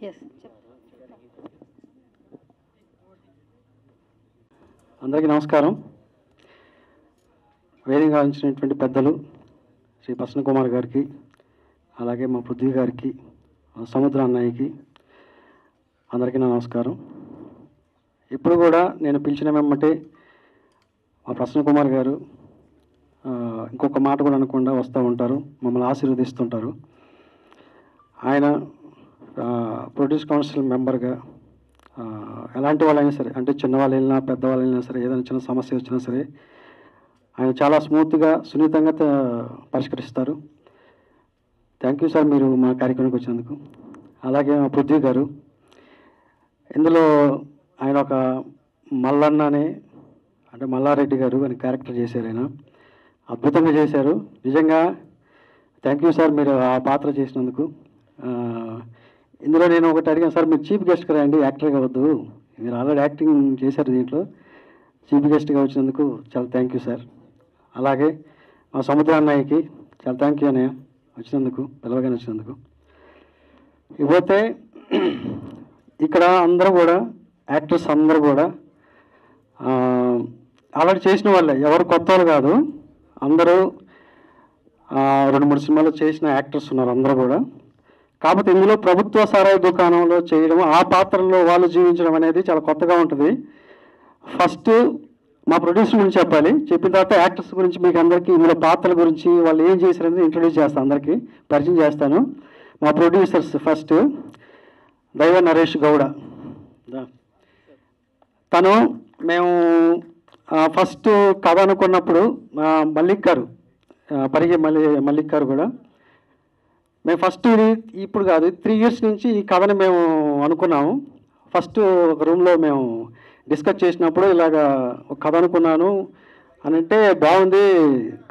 Yes. అందరికీ నమస్కారం. వేదిక ఆలోచించినటువంటి పెద్దలు శ్రీ ప్రసన్న కుమార్ గారికి, అలాగే మా పృథ్వీ గారికి, సముద్ర అన్నయ్యకి అందరికీ నా నమస్కారం. ఇప్పుడు కూడా నేను పిలిచిన వెంబటే మా ప్రసన్న కుమార్ గారు ఇంకొక మాట కూడా అనకుండా వస్తూ ఉంటారు, మమ్మల్ని ఆశీర్వదిస్తుంటారు. ఆయన ప్రొడ్యూస్ కౌన్సిల్ మెంబర్గా ఎలాంటి వాళ్ళైనా సరే, అంటే చిన్నవాళ్ళు వెళ్ళినా పెద్దవాళ్ళు వెళ్ళినా సరే, ఏదైనా చిన్న సమస్య వచ్చినా సరే ఆయన చాలా స్మూత్గా సున్నితంగా పరిష్కరిస్తారు. థ్యాంక్ యూ సార్ మీరు మా కార్యక్రమానికి వచ్చినందుకు. అలాగే మా పృథ్వీ గారు, ఇందులో ఆయన ఒక మల్లన్న అని, అంటే మల్లారెడ్డి గారు అని క్యారెక్టర్ చేశారు. ఆయన అద్భుతంగా చేశారు. నిజంగా థ్యాంక్ యూ సార్ మీరు ఆ పాత్ర చేసినందుకు. ఇందులో నేను ఒకటి అడిగాను సార్, మీరు చీఫ్ గెస్ట్గా రండి, యాక్టర్గా వద్దు, మీరు ఆల్రెడీ యాక్టింగ్ చేశారు, దీంట్లో చీఫ్ గెస్ట్గా వచ్చినందుకు చాలా థ్యాంక్ యూ సార్. అలాగే మా సముద్ర అన్నయ్యకి చాలా థ్యాంక్ యూ అన్నయ్య వచ్చినందుకు, పిలవగానే వచ్చినందుకు. ఇకపోతే ఇక్కడ అందరూ కూడా యాక్టర్స్ అందరూ కూడా ఆల్రెడీ చేసిన వాళ్ళే, ఎవరు కొత్త వాళ్ళు కాదు, అందరూ 2-3 సినిమాలు చేసిన యాక్టర్స్ ఉన్నారు అందరూ కూడా. కాకపోతే ఇందులో ప్రభుత్వ సారాయి దుకాణంలో చేయడం, ఆ పాత్రలో వాళ్ళు జీవించడం అనేది చాలా కొత్తగా ఉంటుంది. ఫస్ట్ మా ప్రొడ్యూసర్ గురించి చెప్పాలి, చెప్పిన తర్వాత యాక్టర్స్ గురించి మీకు అందరికీ ఇందులో పాత్రల గురించి వాళ్ళు ఏం చేశారనేది ఇంట్రొడ్యూస్ చేస్తాను, అందరికీ పరిచయం చేస్తాను. మా ప్రొడ్యూసర్స్ ఫస్ట్ దైవ నరేష్ గౌడ. తను మేము ఫస్ట్ కథ అనుకున్నప్పుడు మల్లిక్ గారు, పరిగే మల్లిక్ గారు కూడా, మేము ఫస్ట్ ఇది ఇప్పుడు కాదు 3 years నుంచి ఈ కథని మేము అనుకున్నాము. ఫస్ట్ ఒక రూమ్లో మేము డిస్కస్ చేసినప్పుడు ఇలాగా ఒక కథ అనుకున్నాను అని అంటే, బాగుంది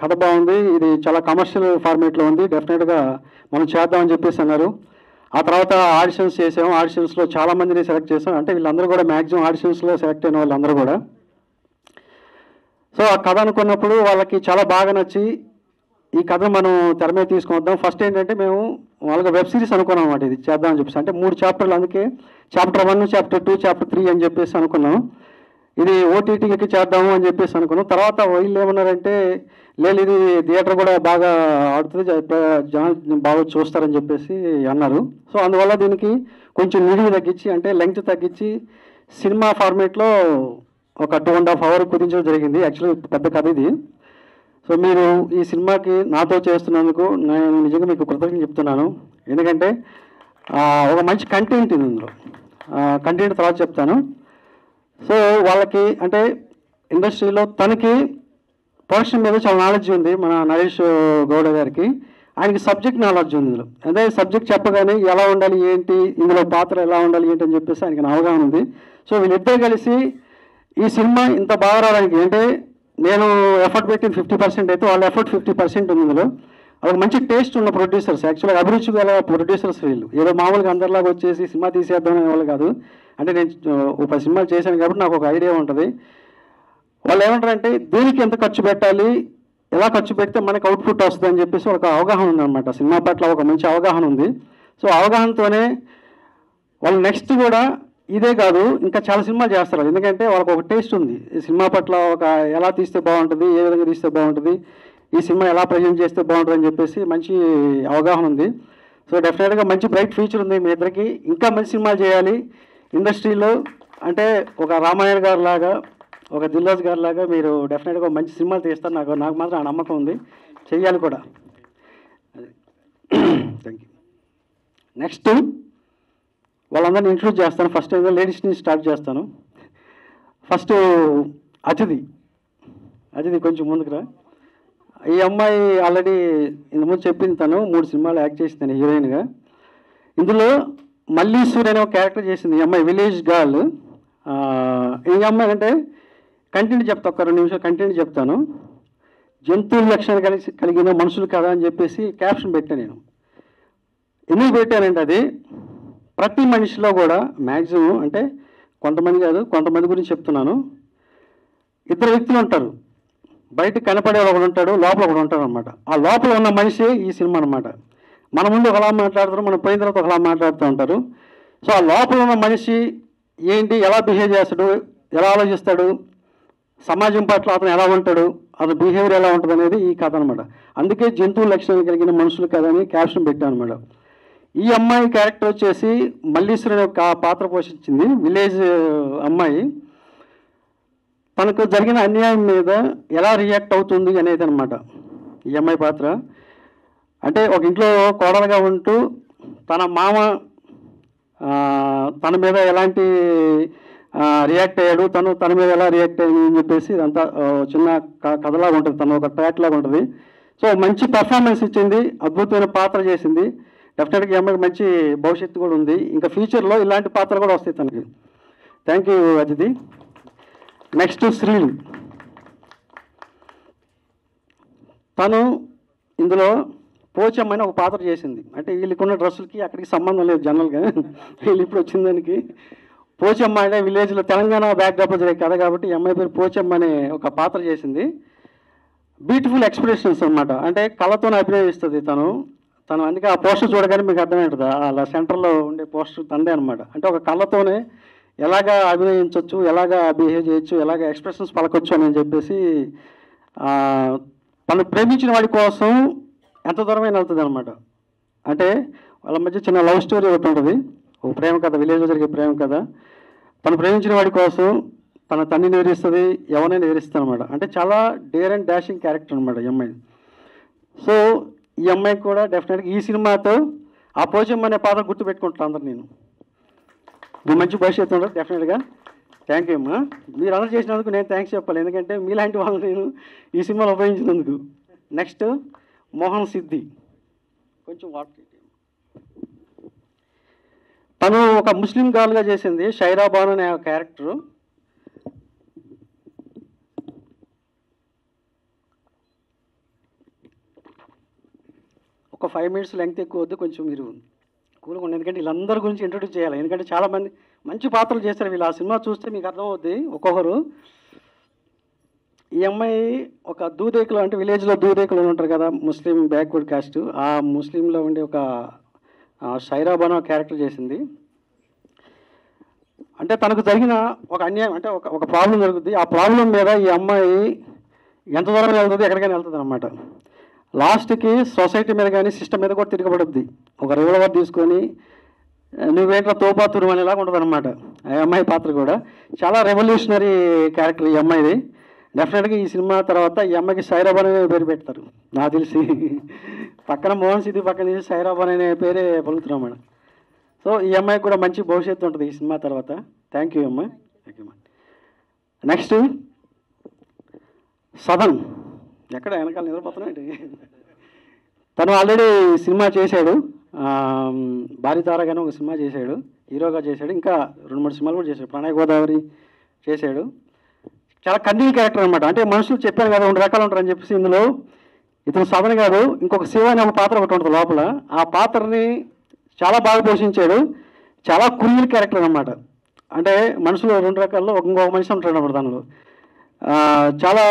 కథ, బాగుంది, ఇది చాలా కమర్షియల్ ఫార్మేట్లో ఉంది, డెఫినెట్గా మనం చేద్దామని చెప్పేసి అన్నారు. ఆ తర్వాత ఆడిషన్స్ చేసాము, ఆడిషన్స్లో చాలామందిని సెలెక్ట్ చేసాం, అంటే వీళ్ళందరూ కూడా మ్యాక్సిమం ఆడిషన్స్లో సెలెక్ట్ అయిన వాళ్ళందరూ కూడా. సో ఆ కథ అనుకున్నప్పుడు వాళ్ళకి చాలా బాగా నచ్చి ఈ కథ మనం తెర మీద తీసుకొద్దాం. ఫస్ట్ ఏంటంటే మేము వాళ్ళకి వెబ్ సిరీస్ అనుకున్నాం అన్నమాట, ఇది చేద్దామని చెప్పేసి. అంటే 3 chapters, అందుకే Chapter 1, Chapter 2, Chapter 3 అని చెప్పేసి అనుకున్నాం. ఇది ఓటీటీకి చేద్దాము అని చెప్పేసి అనుకున్నాం. తర్వాత వీళ్ళు ఏమన్నారంటే, లేదు ఇది థియేటర్ కూడా బాగా ఆడుతుంది, జనాలు బాగా చూస్తారని చెప్పేసి అన్నారు. సో అందువల్ల దీనికి కొంచెం నిడివి తగ్గించి, అంటే లెంగ్త్ తగ్గించి సినిమా ఫార్మేట్లో ఒక 2.5 hours కుదించడం జరిగింది. యాక్చువల్లీ పెద్ద కథ ఇది. సో మీరు ఈ సినిమాకి నాతో చేస్తున్నందుకు నేను నిజంగా మీకు కృతజ్ఞతలు చెప్తున్నాను. ఎందుకంటే ఒక మంచి కంటెంట్ ఉంది ఇందులో, కంటెంట్ తర్వాత చెప్తాను. సో వాళ్ళకి అంటే ఇండస్ట్రీలో తనకి ప్రొడక్షన్ మీద చాలా నాలెడ్జ్ ఉంది, మన నరేష్ గౌడ గారికి. ఆయనకి సబ్జెక్ట్ నాలెడ్జ్ ఉంది ఇందులో. అదే సబ్జెక్ట్ చెప్పగానే ఎలా ఉండాలి ఏంటి, ఇందులో పాత్ర ఎలా ఉండాలి ఏంటి అని చెప్పేసి ఆయనకి అవగాహన ఉంది. సో వీళ్ళిద్దరు కలిసి ఈ సినిమా ఇంత బాగా రావడానికి, అంటే నేను ఎఫర్ట్ పెట్టింది 50% అయితే వాళ్ళ ఎఫర్ట్ 50% ఉంది ఇందులో. ఒక మంచి టేస్ట్ ఉన్న ప్రొడ్యూసర్స్, యాక్చువల్గా అభిరుచి గల ప్రొడ్యూసర్స్ వీళ్ళు. ఏదో మామూలుగా అందరిలాగా వచ్చేసి సినిమా తీసేద్దాం అనే వాళ్ళు కాదు. అంటే నేను ఒక 10 సినిమాలు చేశాను కాబట్టి నాకు ఒక ఐడియా ఉంటుంది. వాళ్ళు ఏమంటారంటే దీనికి ఎంత ఖర్చు పెట్టాలి, ఎలా ఖర్చు పెడితే మనకు అవుట్పుట్ వస్తుంది అని చెప్పేసి ఒక అవగాహన ఉందన్నమాట. సినిమా పట్ల ఒక మంచి అవగాహన ఉంది. సో అవగాహనతోనే వాళ్ళు నెక్స్ట్ కూడా ఇదే కాదు ఇంకా చాలా సినిమాలు చేస్తారు. ఎందుకంటే వాళ్ళకి ఒక టేస్ట్ ఉంది ఈ సినిమా పట్ల, ఒక ఎలా తీస్తే బాగుంటుంది, ఏ విధంగా తీస్తే బాగుంటుంది, ఈ సినిమా ఎలా ప్రజెంట్ చేస్తే బాగుంటుంది అని చెప్పేసి మంచి అవగాహన ఉంది. సో డెఫినెట్గా మంచి బ్రైట్ ఫ్యూచర్ ఉంది మీ ఇద్దరికి. ఇంకా మంచి సినిమాలు చేయాలి ఇండస్ట్రీలో. అంటే ఒక రామాయణ గారు లాగా, ఒక దిల్రాజు గారు లాగా మీరు డెఫినెట్గా మంచి సినిమాలు తీస్తారు. నాకు మాత్రం ఆ నమ్మకం ఉంది, చెయ్యాలి కూడా. Thank you. నెక్స్ట్ వాళ్ళందరినీ ఇంట్రొడ్యూస్ చేస్తాను. ఫస్ట్ ఏదో లేడీస్ నుంచి స్టార్ట్ చేస్తాను. ఫస్ట్ అతిథి కొంచెం ముందుకు రా. ఈ అమ్మాయి ఆల్రెడీ ఇంతకుముందు చెప్పింది, తను 3 సినిమాలు యాక్ట్ చేసింది హీరోయిన్గా. ఇందులో మల్లీశ్వరి అనే ఒక క్యారెక్టర్ చేసింది ఈ అమ్మాయి, విలేజ్ గర్ల్. ఈ అమ్మాయి అంటే కంటెంట్ చెప్తా, ఒక 2 నిమిషాలు కంటెంట్ చెప్తాను. జంతువుల లక్షణాలు కలిగిన మనుషులు కదా అని చెప్పేసి క్యాప్షన్ పెట్టాను నేను. ఎందుకు పెట్టానంటే అది ప్రతి మనిషిలో కూడా మ్యాక్సిమం, అంటే కొంతమంది కాదు కొంతమంది గురించి చెప్తున్నాను, 2 వ్యక్తులు ఉంటారు. బయట కనపడే ఒకడు ఉంటాడు, లోపల ఒకడు ఉంటాడు అనమాట. ఆ లోపల ఉన్న మనిషి ఈ సినిమా అనమాట. మన ముందు ఒకలా మాట్లాడతారు, మనం పోయిన తర్వాత ఒకలా మాట్లాడుతూ ఉంటారు. సో ఆ లోపల ఉన్న మనిషి ఏంటి, ఎలా బిహేవ్ చేస్తాడు, ఎలా ఆలోచిస్తాడు, సమాజం పట్ల అతను ఎలా ఉంటాడు, అతని బిహేవియర్ ఎలా ఉంటుంది అనేది ఈ కథ అనమాట. అందుకే జంతువు లక్షణాలు కలిగిన మనుషులు కథ అని క్యాప్షన్ పెట్టాను అనమాట. ఈ అమ్మాయి క్యారెక్టర్ వచ్చేసి మల్లీశ్వరుని యొక్క పాత్ర పోషించింది. విలేజ్ అమ్మాయి తనకు జరిగిన అన్యాయం మీద ఎలా రియాక్ట్ అవుతుంది అనేది అనమాట ఈ అమ్మాయి పాత్ర. అంటే ఒక ఇంట్లో కోడలుగా ఉంటూ తన మామ తన మీద ఎలాంటి రియాక్ట్ అయ్యాడు, తన మీద ఎలా రియాక్ట్ అయ్యింది అని చెప్పేసి ఇదంతా చిన్న కథలాగా ఉంటుంది, తను ఒక ట్రాక్ లాగా ఉంటుంది. సో మంచి పర్ఫార్మెన్స్ ఇచ్చింది, అద్భుతమైన పాత్ర చేసింది. డెఫినెట్గా ఈ అమ్మాయికి మంచి భవిష్యత్తు కూడా ఉంది. ఇంకా ఫ్యూచర్లో ఇలాంటి పాత్రలు కూడా వస్తాయి తనకి. Thank you Aditi. నెక్స్ట్ శ్రీలు. తను ఇందులో పోచమ్మని ఒక పాత్ర చేసింది. అంటే వీళ్ళకున్న డ్రెస్సులకి అక్కడికి సంబంధం లేదు జనరల్గా, వీళ్ళు ఇప్పుడు వచ్చిన దానికి. పోచమ్మ అంటే విలేజ్లో తెలంగాణ బ్యాక్డ్రాప్లో జరిగే కథ కాబట్టి ఈ అమ్మాయి పేరు పోచమ్మ అనే ఒక పాత్ర చేసింది. బ్యూటిఫుల్ ఎక్స్ప్రెషన్స్ అనమాట, అంటే కళతోనే అభినయిస్తుంది తను. అందుకే ఆ పోస్టర్ చూడగానే మీకు అర్థమవుతుంది, అలా సెంటర్లో ఉండే పోస్టర్ తందే అనమాట. అంటే ఒక కళ్ళతోనే ఎలాగా అభినయించవచ్చు, ఎలాగా బిహేవ్ చేయొచ్చు, ఎలాగ ఎక్స్ప్రెషన్స్ పలకొచ్చు అని చెప్పేసి తను ప్రేమించిన వాడి కోసం ఎంత దూరమైన వెళ్తుంది అనమాట. అంటే వాళ్ళ మధ్య చిన్న లవ్ స్టోరీ ఒకటి ఉంటుంది, ఒక ప్రేమ కథ, విలేజ్లో జరిగే ప్రేమ కథ. తను ప్రేమించిన వాడి కోసం తన తండ్రిని ఎదిరిస్తుంది, ఎవరైనా ఎదిరిస్తుంది అనమాట. అంటే చాలా డేర్ అండ్ డాషింగ్ క్యారెక్టర్ అనమాట ఈ అమ్మాయి. సో ఈ అమ్మాయికి కూడా డెఫినెట్గా ఈ సినిమాతో ఆ పోచమ్మ అనే పాత్ర గుర్తుపెట్టుకుంటాను అందరు. నేను మంచి భవిష్యత్తు ఉండదు డెఫినెట్గా. థ్యాంక్ యూ అమ్మా. మీరు అందరూ చేసినందుకు నేను థ్యాంక్స్ చెప్పాలి, ఎందుకంటే మీలాంటి వాళ్ళు నేను ఈ సినిమాలో ఉపయోగించినందుకు. నెక్స్ట్ మోహన్ సిద్ధి. కొంచెం వాటర్. తను ఒక ముస్లిం గర్ల్గా చేసింది, షైరా బాను అనే క్యారెక్టరు. ఒక 5 minutes లెంగ్త్ ఎక్కువ వద్దు, కొంచెం మీరు కూల్గా ఉండి, ఎందుకంటే వీళ్ళందరి గురించి ఇంట్రొడ్యూస్ చేయాలి. ఎందుకంటే చాలామంది మంచి పాత్రలు చేస్తారు వీళ్ళు. ఆ సినిమా చూస్తే మీకు అర్థమవుద్ది ఒక్కొక్కరు. ఈ అమ్మాయి ఒక దూదేకులు, అంటే విలేజ్లో దూదేకులు ఉంటారు కదా, ముస్లిం బ్యాక్వర్డ్ కాస్ట్, ఆ ముస్లింలో ఉండే ఒక షైరా బాను క్యారెక్టర్ చేసింది. అంటే తనకు జరిగిన ఒక అన్యాయం, అంటే ఒక ప్రాబ్లం జరుగుతుంది. ఆ ప్రాబ్లం మీద ఈ అమ్మాయి ఎంత దూరం వెళ్తుంది, ఎక్కడికైనా వెళ్తుంది అనమాట. లాస్ట్కి సొసైటీ మీద కానీ సిస్టమ్ మీద కూడా తిరగబడుద్ది. ఒక రివల్వర్ తీసుకొని నువ్వేంట్రా తోపాతురు అనేలాగా ఉంటుంది అనమాట ఆ అమ్మాయి పాత్ర కూడా. చాలా రెవల్యూషనరీ క్యారెక్టర్ ఈ అమ్మాయిది. డెఫినెట్గా ఈ సినిమా తర్వాత ఈ అమ్మాయికి సైరాబాన్ అనే పేరు పెడతారు నాకు తెలిసి. పక్కన మోహన్ సిద్ధి పక్కన తీసి సైరాబాన్ అనే పేరే పలుకుతున్నాం మేడం. సో ఈ అమ్మాయికి కూడా మంచి భవిష్యత్తు ఉంటుంది ఈ సినిమా తర్వాత. థ్యాంక్ యూ అమ్మా. థ్యాంక్ యూ అమ్మా. నెక్స్ట్ సదన్. ఎక్కడ వెనకాల నిద్రపోతున్నాడు. తను ఆల్రెడీ సినిమా చేశాడు, భారీతారగానే ఒక సినిమా చేశాడు, హీరోగా చేశాడు. ఇంకా 2-3 సినిమాలు కూడా చేశాడు, ప్రణయ్ గోదావరి చేశాడు. చాలా కన్నీల్ క్యారెక్టర్ అనమాట. అంటే మనుషులు చెప్పాను కదా 2 రకాలు ఉంటారని చెప్పేసి, ఇందులో ఇతను సదన్ కాదు, ఇంకొక శివ అనే ఒక పాత్ర ఒకటి ఉంటుంది లోపల. ఆ పాత్రని చాలా బాగా పోషించాడు. చాలా కురియల్ క్యారెక్టర్ అనమాట. అంటే మనుషులు 2 రకాల్లో ఇంకొక మనిషి ఉంటాడు అన్నమాట. దానిలో చాలా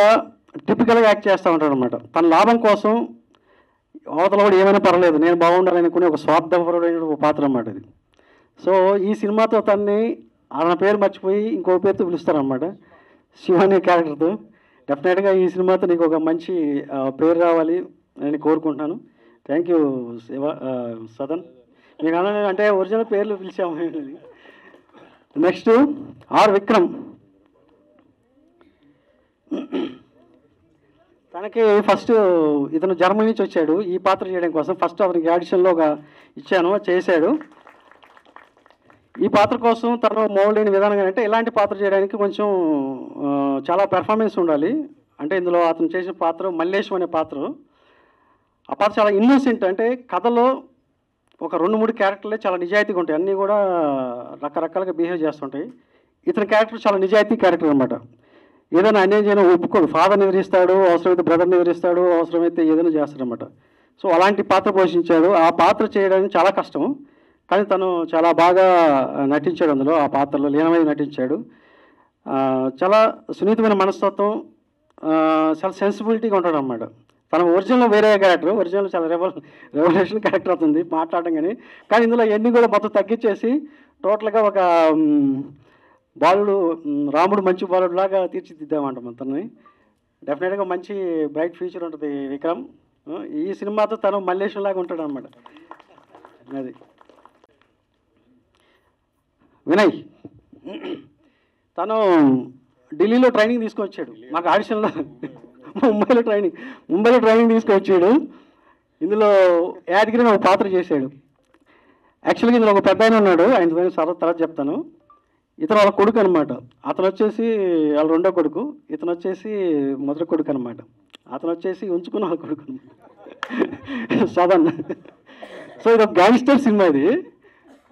టిపికల్గా యాక్ట్ చేస్తూ ఉంటాడు అనమాట. తన లాభం కోసం అవతల కూడా ఏమైనా పర్లేదు, నేను బాగుండాలనుకునే ఒక స్వార్థపరుడైన ఒక పాత్ర అన్నమాట ఇది. సో ఈ సినిమాతో తన్ని అతని పేరు మర్చిపోయి ఇంకో పేరుతో పిలుస్తారనమాట, శివ అనే క్యారెక్టర్తో. డెఫినెట్గా ఈ సినిమాతో నీకు ఒక మంచి పేరు రావాలి అని కోరుకుంటున్నాను. Thank you Shiva Sadan. మీకు అంటే ఒరిజినల్ పేర్లు పిలిచాము. Next are Vikram. తనకి ఫస్ట్ ఇతను జర్మనీ నుంచి వచ్చాడు ఈ పాత్ర చేయడం కోసం. ఫస్ట్ అతనికి ఆడిషన్లో ఇచ్చాను, చేశాడు. ఈ పాత్ర కోసం తను మోల్డ్ అయిన విధానంగా, అంటే ఇలాంటి పాత్ర చేయడానికి కొంచెం చాలా పెర్ఫార్మెన్స్ ఉండాలి. అంటే ఇందులో అతను చేసిన పాత్ర మల్లేశం అనే పాత్ర. ఆ పాత్ర చాలా ఇన్నోసెంట్. అంటే కథలో ఒక 2-3 క్యారెక్టర్లే చాలా నిజాయితీగా ఉంటాయి, అన్నీ కూడా రకరకాలుగా బిహేవ్ చేస్తుంటాయి. ఇతని క్యారెక్టర్ చాలా నిజాయితీ క్యారెక్టర్ అనమాట. ఏదైనా అన్యాయం చేయడం ఒప్పుకోడు. ఫాదర్ని ఎదిరిస్తాడు, అవసరమైతే బ్రదర్ని ఎదిరిస్తాడు, అవసరమైతే ఏదైనా చేస్తాడనమాట. సో అలాంటి పాత్ర పోషించాడు. ఆ పాత్ర చేయడానికి చాలా కష్టం, కానీ తను చాలా బాగా నటించాడు అందులో. ఆ పాత్రలో లీనమై నటించాడు. చాలా సున్నితమైన మనస్తత్వం, చాలా సెన్సిబిలిటీగా ఉంటాడు అన్నమాట. తన ఒరిజినల్ వేరే క్యారెక్టర్, ఒరిజినల్ చాలా రెవల్యూషన్ క్యారెక్టర్ అవుతుంది మాట్లాడడం. కానీ ఇందులో ఎన్ని కూడా మొత్తం తగ్గించేసి టోటల్గా ఒక బాలుడు రాముడు మంచి బాలుడు లాగా తీర్చిదిద్దామంట మొత్తాన్ని. డెఫినెట్గా మంచి బ్రైట్ ఫ్యూచర్ ఉంటుంది విక్రమ్. ఈ సినిమాతో తను మల్లేశం లాగా ఉంటాడు అనమాట. అది వినయ్ తను ఢిల్లీలో ట్రైనింగ్ తీసుకొచ్చాడు మాకు ఆడిషన్లో. ముంబైలో ట్రైనింగ్ తీసుకొచ్చాడు. ఇందులో యాదగిరిని ఒక పాత్ర చేశాడు. యాక్చువల్గా ఇందులో ఒక పెద్ద ఆయన ఉన్నాడు, ఆయన తర్వాత చెప్తాను. ఇతను వాళ్ళ కొడుకు అనమాట. అతను వచ్చేసి వాళ్ళ రెండో కొడుకు, ఇతను వచ్చేసి మొదటి కొడుకు అనమాట. అతను వచ్చేసి ఉంచుకున్న వాళ్ళ కొడుకు అనమాట, సదన్. సో ఇది ఒక గ్యాంగ్స్టర్ సినిమా. ఇది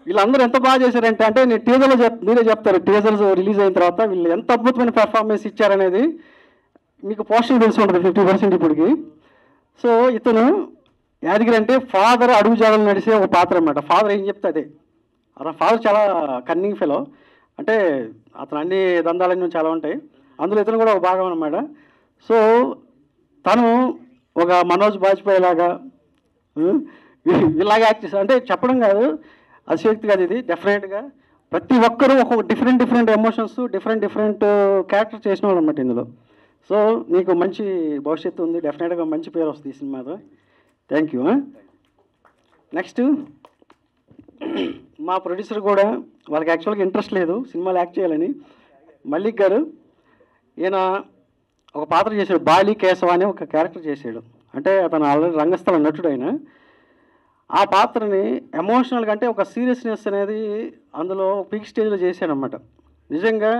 వీళ్ళందరూ ఎంత బాగా చేశారంటే, అంటే నేను టీజర్లో మీరే చెప్తారు, టీజర్స్ రిలీజ్ అయిన తర్వాత వీళ్ళు ఎంత అద్భుతమైన పెర్ఫార్మెన్స్ ఇచ్చారనేది మీకు పోస్టర్ తెలిసి ఉంటుంది 50% ఇప్పటికి. సో ఇతను యాదగిరి అంటే ఫాదర్ అడుగు జాడలు నడిసే ఒక పాత్ర అనమాట. ఫాదర్ ఏం చెప్తే అదే. అతను ఫాదర్ చాలా కన్నింగ్ ఫెలో, అంటే అతను అన్ని దందాలన్నీ చాలా ఉంటాయి, అందులో ఇతను కూడా ఒక భాగం అనమాట. సో తను ఒక మనోజ్ బాజ్పేయి లాగా ఇలాగా యాక్ట్ చేశారు. అంటే చెప్పడం కాదు, అతిశక్తి కాదు ఇది. డెఫినెట్గా ప్రతి ఒక్కరూ ఒక్కొక్క డిఫరెంట్ ఎమోషన్స్, డిఫరెంట్ క్యారెక్టర్ చేసిన వాళ్ళు అనమాట ఇందులో. సో నీకు మంచి భవిష్యత్తు ఉంది, డెఫినెట్గా మంచి పేరు వస్తుంది ఈ సినిమాతో. Thank you. నెక్స్ట్ మా ప్రొడ్యూసర్ కూడా, వాళ్ళకి యాక్చువల్గా ఇంట్రెస్ట్ లేదు సినిమాలు యాక్ట్ చేయాలని, మల్లిక్ గారు. ఈయన ఒక పాత్ర చేశాడు, బాలి కేశవ అనే ఒక క్యారెక్టర్ చేశాడు. అంటే అతను ఆల్రెడీ రంగస్థల నటుడు. ఆయన ఆ పాత్రని ఎమోషనల్గా, అంటే ఒక సీరియస్నెస్ అనేది అందులో పీక్ స్టేజ్లో చేశాడనమాట. నిజంగా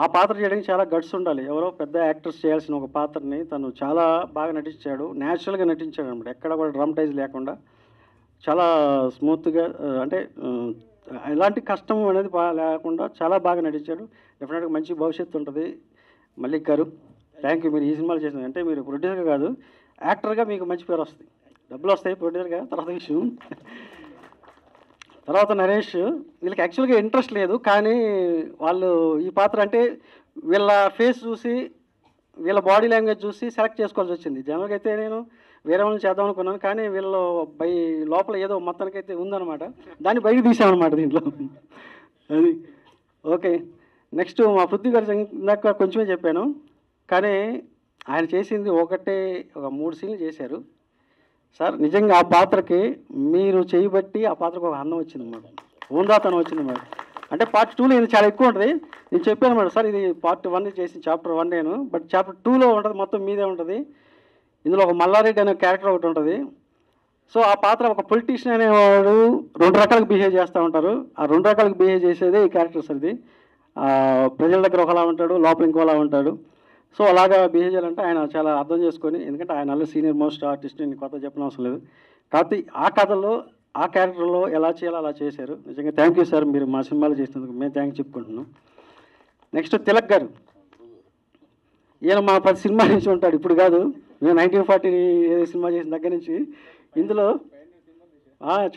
ఆ పాత్ర చేయడానికి చాలా గట్స్ ఉండాలి. ఎవరో పెద్ద యాక్టర్స్ చేయాల్సిన ఒక పాత్రని తను చాలా బాగా నటించాడు, న్యాచురల్గా నటించాడు అనమాట. ఎక్కడ కూడా డ్రామటైజ్ లేకుండా చాలా స్మూత్గా, అంటే ఎలాంటి కష్టం అనేది లేకుండా చాలా బాగా నటించాడు. డెఫినెట్గా మంచి భవిష్యత్తు ఉంటుంది మల్లిక్ గారు. Thank you. మీరు ఈ సినిమాలు చేసిన, అంటే మీరు ప్రొడ్యూసర్గా కాదు, యాక్టర్గా మీకు మంచి పేరు వస్తుంది, డబ్బులు వస్తాయి ప్రొడ్యూసర్గా. తర్వాత విషయం, తర్వాత నరేష్. వీళ్ళకి యాక్చువల్గా ఇంట్రెస్ట్ లేదు, కానీ వాళ్ళు ఈ పాత్ర అంటే వీళ్ళ ఫేస్ చూసి, వీళ్ళ బాడీ లాంగ్వేజ్ చూసి సెలెక్ట్ చేసుకోవాల్సి వచ్చింది. జనరల్గా అయితే నేను వేరే వాళ్ళని చేద్దాం అనుకున్నాను, కానీ వీళ్ళు లోపల ఏదో మొత్తానికైతే ఉందన్నమాట, దాన్ని బయటకు తీసామన్నమాట దీంట్లో. అది ఓకే. నెక్స్ట్ మా పృథ్వీ గారు ఇందాక కొంచెమే చెప్పాను, కానీ ఆయన చేసింది ఒక 3 సీన్లు చేశారు సార్. నిజంగా ఆ పాత్రకి మీరు చేయబట్టి ఆ పాత్రకు ఒక అన్నం వచ్చిందన్నమాట, ఊందాతనం వచ్చిందన్నమాట. అంటే పార్ట్ 2లో ఇది చాలా ఎక్కువ ఉంటుంది. నేను చెప్పాను అన్నమాట, సార్ ఇది పార్ట్ 1 చేసిన చాప్టర్ 1 నేను, బట్ చాప్టర్ 2లో ఉంటుంది, మొత్తం మీదే ఉంటుంది. ఇందులో ఒక మల్లారెడ్డి అనే క్యారెక్టర్ ఒకటి ఉంటుంది. సో ఆ పాత్ర ఒక పొలిటీషియన్ అనేవాడు 2 రకాలకు బిహేవ్ చేస్తూ ఉంటారు. ఆ 2 రకాలకు బిహేవ్ చేసేదే ఈ క్యారెక్టర్ సార్. ఇది ప్రజల దగ్గర ఒకలా ఉంటాడు, లోపల ఇంకోలా ఉంటాడు. సో అలాగా బిహేవ్ చేయాలంటే ఆయన చాలా అర్థం చేసుకొని, ఎందుకంటే ఆయన అలా సీనియర్ మోస్ట్ ఆర్టిస్ట్, నేను కొత్త చెప్పిన అవసరం లేదు. కాబట్టి ఆ కథలో, ఆ క్యారెక్టర్లో ఎలా చేయాలో అలా చేశారు. నిజంగా థ్యాంక్ యూ సార్, మీరు మా సినిమాలు చేసినందుకు మేము థ్యాంక్స్ చెప్పుకుంటున్నాం. నెక్స్ట్ తిలక్ గారు. ఈయన మా 10 సినిమా నుంచి ఉంటాడు, ఇప్పుడు కాదు, మేము 1940 సినిమా చేసిన దగ్గర నుంచి. ఇందులో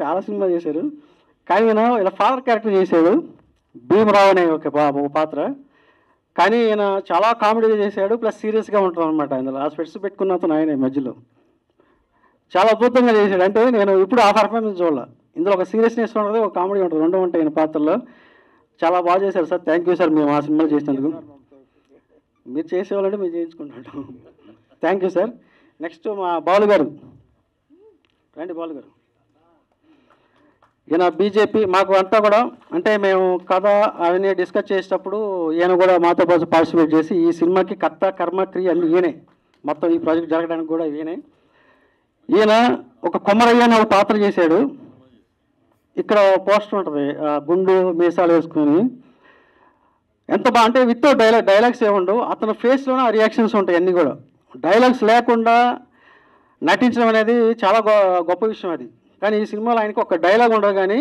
చాలా సినిమా చేశారు, కానీ ఈయన ఇలా ఫాదర్ క్యారెక్టర్ చేశాడు, భీమరావు అనే ఒక పాత్ర. కానీ ఈయన చాలా కామెడీగా చేశాడు, ప్లస్ సీరియస్గా ఉంటాడు అనమాట. ఇందులో ఆ స్పెట్స్ పెట్టుకున్న అతను ఆయన మధ్యలో చాలా అద్భుతంగా చేశాడు. అంటే నేను ఇప్పుడు ఆ పర్ఫార్మెన్స్ చూడాల. ఇందులో ఒక సీరియస్నెస్ ఉంటుంది, ఒక కామెడీ ఉంటుంది, 2 ఉంటాయి ఈయన పాత్రలో. చాలా బాగా చేశారు సార్. థ్యాంక్ యూ సార్, మేము ఆ సినిమాలు చేసినందుకు. మీరు చేసేవాళ్ళంటే మేము చేయించుకుంటాం. Thank you sir. నెక్స్ట్ మా బాలు గారు. రండి బాలు గారు. ఈయన బీజేపీ మాకు అంతా కూడా, అంటే మేము కథ అవన్నీ డిస్కస్ చేసేటప్పుడు ఈయన కూడా మాతో పాటు పార్టిసిపేట్ చేసి, ఈ సినిమాకి కర్త కర్మ క్రియ అన్నీ ఈయనే, మొత్తం ఈ ప్రాజెక్ట్ జరగడానికి కూడా ఈయనే. ఈయన ఒక కొమరయ్య అనే ఒక పాత్ర చేశాడు. ఇక్కడ పోస్టర్ ఉంటుంది, గుండు మీసాలు వేసుకొని, ఎంత బాగా అంటే విత్ డైలాగ్స్ ఏముండవు, అతని ఫేస్లోనే ఆ రియాక్షన్స్ ఉంటాయి అన్నీ కూడా. డైలాగ్స్ లేకుండా నటించడం అనేది చాలా గొప్ప విషయం అది. కానీ ఈ సినిమాలో ఆయనకి ఒక డైలాగ్ ఉండదు, కానీ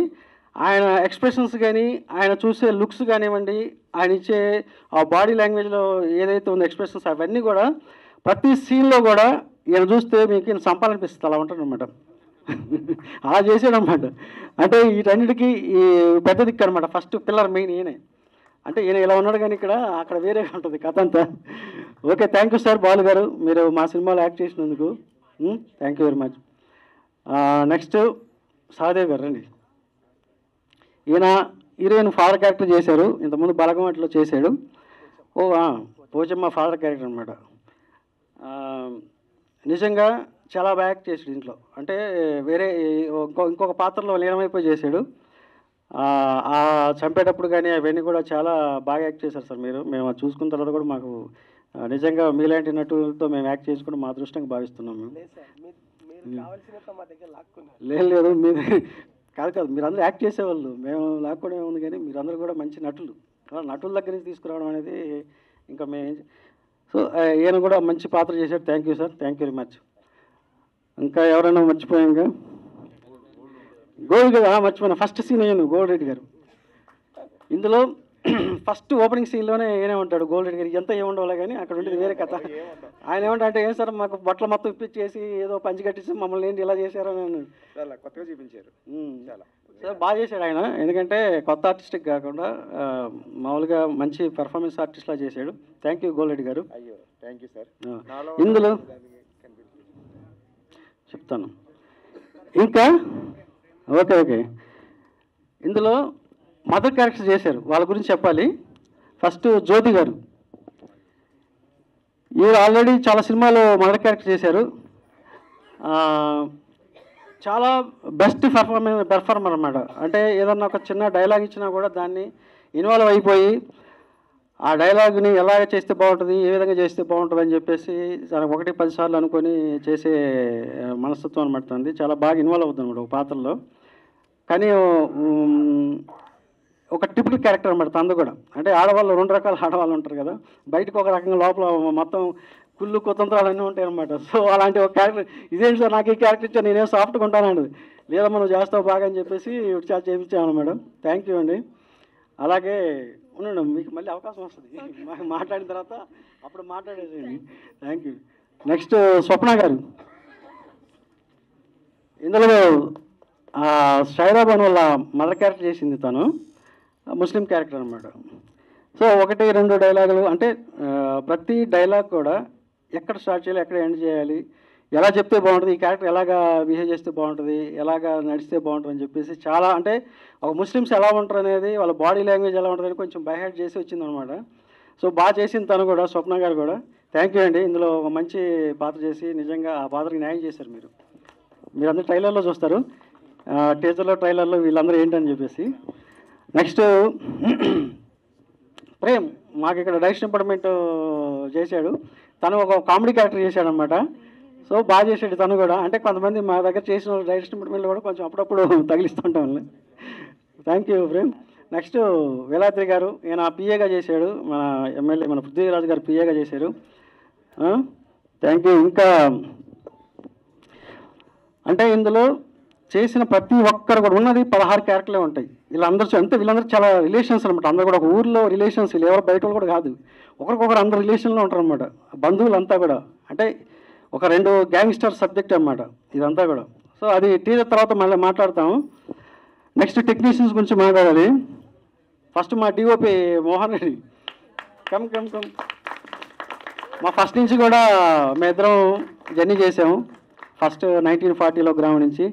ఆయన ఎక్స్ప్రెషన్స్ కానీ, ఆయన చూసే లుక్స్ కానివ్వండి, ఆయన ఇచ్చే ఆ బాడీ లాంగ్వేజ్లో ఏదైతే ఉందో ఎక్స్ప్రెషన్స్, అవన్నీ కూడా ప్రతి సీన్లో కూడా ఈయన చూస్తే మీకు ఈయన సంపాలనిపిస్తుంది, అలా ఉంటాడు అనమాట. అలా చేసాడు అనమాట. అంటే వీటన్నిటికీ ఈ పెద్ద దిక్కు అనమాట, ఫస్ట్ పిల్లర్ మెయిన్ ఈయనే. అంటే ఈయన ఇలా ఉన్నాడు, కానీ అక్కడ వేరేగా ఉంటుంది కథ అంతా. Okay, thank you sir Balu గారు, మీరు మా సినిమాలో యాక్ట్ చేసినందుకు thank you very much. Next Sahadev గారు రండి. ఈయన హీరోయిన్ ఫాదర్ క్యారెక్టర్ చేశారు, ఇంతకుముందు బలగమట్లో చేశాడు. పోచమ్మ ఫాదర్ క్యారెక్టర్ అనమాట. నిజంగా చాలా బాగా యాక్ట్ చేసాడు ఇంట్లో. అంటే వేరే ఇంకొక పాత్రలో లీనమైపోయి చేశాడు. చంపేటప్పుడు కానీ అవన్నీ కూడా చాలా బాగా యాక్ట్ చేశారు సార్ మీరు. మేము చూసుకున్న తర్వాత కూడా మాకు నిజంగా మీలాంటి నటులతో మేము యాక్ట్ చేసుకుంటే మా అదృష్టంగా భావిస్తున్నాం మేము. లేదు మీరు కాదు మీరందరూ యాక్ట్ చేసేవాళ్ళు, మేము లాక్కోవడం ఏముంది, కానీ మీరందరూ కూడా మంచి నటులు. నటుల దగ్గర నుంచి తీసుకురావడం అనేది ఇంకా మేము. సో ఈయన కూడా మంచి పాత్ర చేశాడు. Thank you sir, thank you very much. ఇంకా ఎవరైనా మర్చిపోయాక గోల్డ్ గారు మర్చిపోయినా ఫస్ట్ సీన్ అయ్యాను గోల్డ్ రెడ్డి గారు. ఇందులో ఫస్ట్ ఓపెనింగ్ సీన్లోనే ఏనే ఉంటాడు గోల్డ్ రెడ్డి గారికి. ఎంత ఏముండవాలి కానీ అక్కడ ఉండేది వేరే కథ. ఆయన ఏమంటా అంటే ఏం సార్ మాకు బట్టలు మొత్తం ఇప్పించేసి ఏదో పంచి కట్టేసి మమ్మల్ని ఏంటి ఇలా చేశారు అని అన్నాడు. చాలా కొత్తగా చూపించారు, సార్ బాగా చేశాడు ఆయన. ఎందుకంటే కొత్త ఆర్టిస్ట్కి కాకుండా మామూలుగా మంచి పెర్ఫార్మెన్స్ ఆర్టిస్ట్లా చేశాడు. థ్యాంక్ యూ గోల్డ్ రెడ్డి గారు. అయ్యో థ్యాంక్ యూ సార్. ఇందులో చెప్తాను ఇంకా ఓకే ఇందులో మదర్ క్యారెక్టర్ చేశారు, వాళ్ళ గురించి చెప్పాలి. ఫస్ట్ జ్యోతి గారు, ఈవిడ ఆల్రెడీ చాలా సినిమాలో మదర్ క్యారెక్టర్ చేశారు. చాలా బెస్ట్ పెర్ఫార్మర్ అన్నమాట. అంటే ఏదన్నా ఒక చిన్న డైలాగ్ ఇచ్చినా కూడా దాన్ని ఇన్వాల్వ్ అయిపోయి ఆ డైలాగ్ని ఎలాగ చేస్తే బాగుంటుంది, ఏ విధంగా చేస్తే బాగుంటుంది అని చెప్పేసి చాలా 1-10 సార్లు అనుకొని చేసే మనస్తత్వం అనమాట. చాలా బాగా ఇన్వాల్వ్ అవుతుంది అనమాట ఒక పాత్రలో. కానీ ఒక టిపికల్ క్యారెక్టర్ అనమాట తనది కూడా. అంటే ఆడవాళ్ళు 2 రకాల ఆడవాళ్ళు ఉంటారు కదా, బయటకు ఒక రకంగా లోపల మొత్తం కుళ్ళు కుతంత్రాలు అన్నీ ఉంటాయి అనమాట. సో అలాంటి ఒక క్యారెక్టర్, ఇదేంటి సార్ నాకు ఈ క్యారెక్టర్ ఇచ్చా, నేనేం సాఫ్ట్గా ఉంటానండి, లేదా మనం చేస్తావు బాగా అని చెప్పేసి చాలా చేయించాము మేడం. థ్యాంక్ యూ అండి. అలాగే ఉండండి, మీకు మళ్ళీ అవకాశం వస్తుంది మాట్లాడిన తర్వాత, అప్పుడు మాట్లాడేసేయండి. Thank you. నెక్స్ట్ స్వప్న గారు, ఇందులో షైరాబాన్ వల్ల మదర్ క్యారెక్టర్ చేసింది తను, ముస్లిం క్యారెక్టర్ అనమాట. సో 1-2 డైలాగులు, అంటే ప్రతి డైలాగ్ కూడా ఎక్కడ స్టార్ట్ చేయాలి, ఎక్కడ ఎండ్ చేయాలి, ఎలా చెప్తే బాగుంటుంది, ఈ క్యారెక్టర్ ఎలాగా బిహేవ్ చేస్తే బాగుంటుంది, ఎలాగా నడిస్తే బాగుంటుంది అని చెప్పేసి చాలా, అంటే ఒక ముస్లిమ్స్ ఎలా ఉంటారు అనేది, వాళ్ళ బాడీ లాంగ్వేజ్ ఎలా ఉంటుంది అని కొంచెం బైహైడ్ చేసి వచ్చిందనమాట. సో బాగా చేసింది తను కూడా, స్వప్న గారు కూడా. థ్యాంక్ యూ అండి. ఇందులో ఒక మంచి పాత్ర చేసి నిజంగా ఆ పాత్రకి న్యాయం చేశారు మీరు. మీరందరూ ట్రైలర్లో చూస్తారు, టీజర్లో ట్రైలర్లో వీళ్ళందరూ ఏంటని చెప్పేసి. నెక్స్ట్ ప్రేమ్, మాకు ఇక్కడ డైరెక్షన్ డిపార్ట్మెంట్ చేశాడు. తను ఒక కామెడీ క్యారెక్టర్ చేశాడు అనమాట. సో బాగా చేశాడు తను కూడా. అంటే కొంతమంది మా దగ్గర చేసిన డైరెక్షన్ డిపార్ట్మెంట్లో కూడా కొంచెం అప్పుడప్పుడు తగిలిస్తుంటాం వాళ్ళని. Thank you Prem. Next Veladri garu, ఈయన పిఏగా చేశాడు, మన ఎమ్మెల్యే మన పృథ్వీరాజు గారు పిఏగా చేశారు. Thank you. ఇంకా అంటే ఇందులో చేసిన ప్రతి ఒక్కరు కూడా ఉన్నది 16 క్యారెక్టర్లే ఉంటాయి. వీళ్ళందరూ చాలా రిలేషన్స్ అనమాట. అందరూ కూడా ఒక ఊర్లో రిలేషన్స్, ఎవరు బయట వాళ్ళు కూడా కాదు, ఒకరికొకరు అందరు రిలేషన్లో ఉంటారు అనమాట, బంధువులంతా కూడా. అంటే ఒక 2 గ్యాంగ్స్టర్ సబ్జెక్ట్ అనమాట ఇదంతా కూడా. సో అది టీజర్ తర్వాత మళ్ళీ మాట్లాడతాము. నెక్స్ట్ టెక్నీషియన్స్ గురించి మాట్లాడాలి. ఫస్ట్ మా డిఓపి మోహన్ రెడ్డి, కమ్. మా ఫస్ట్ నుంచి కూడా మేమిద్దరం జర్నీ చేసాము. ఫస్ట్ 1940లో గ్రామం నుంచి.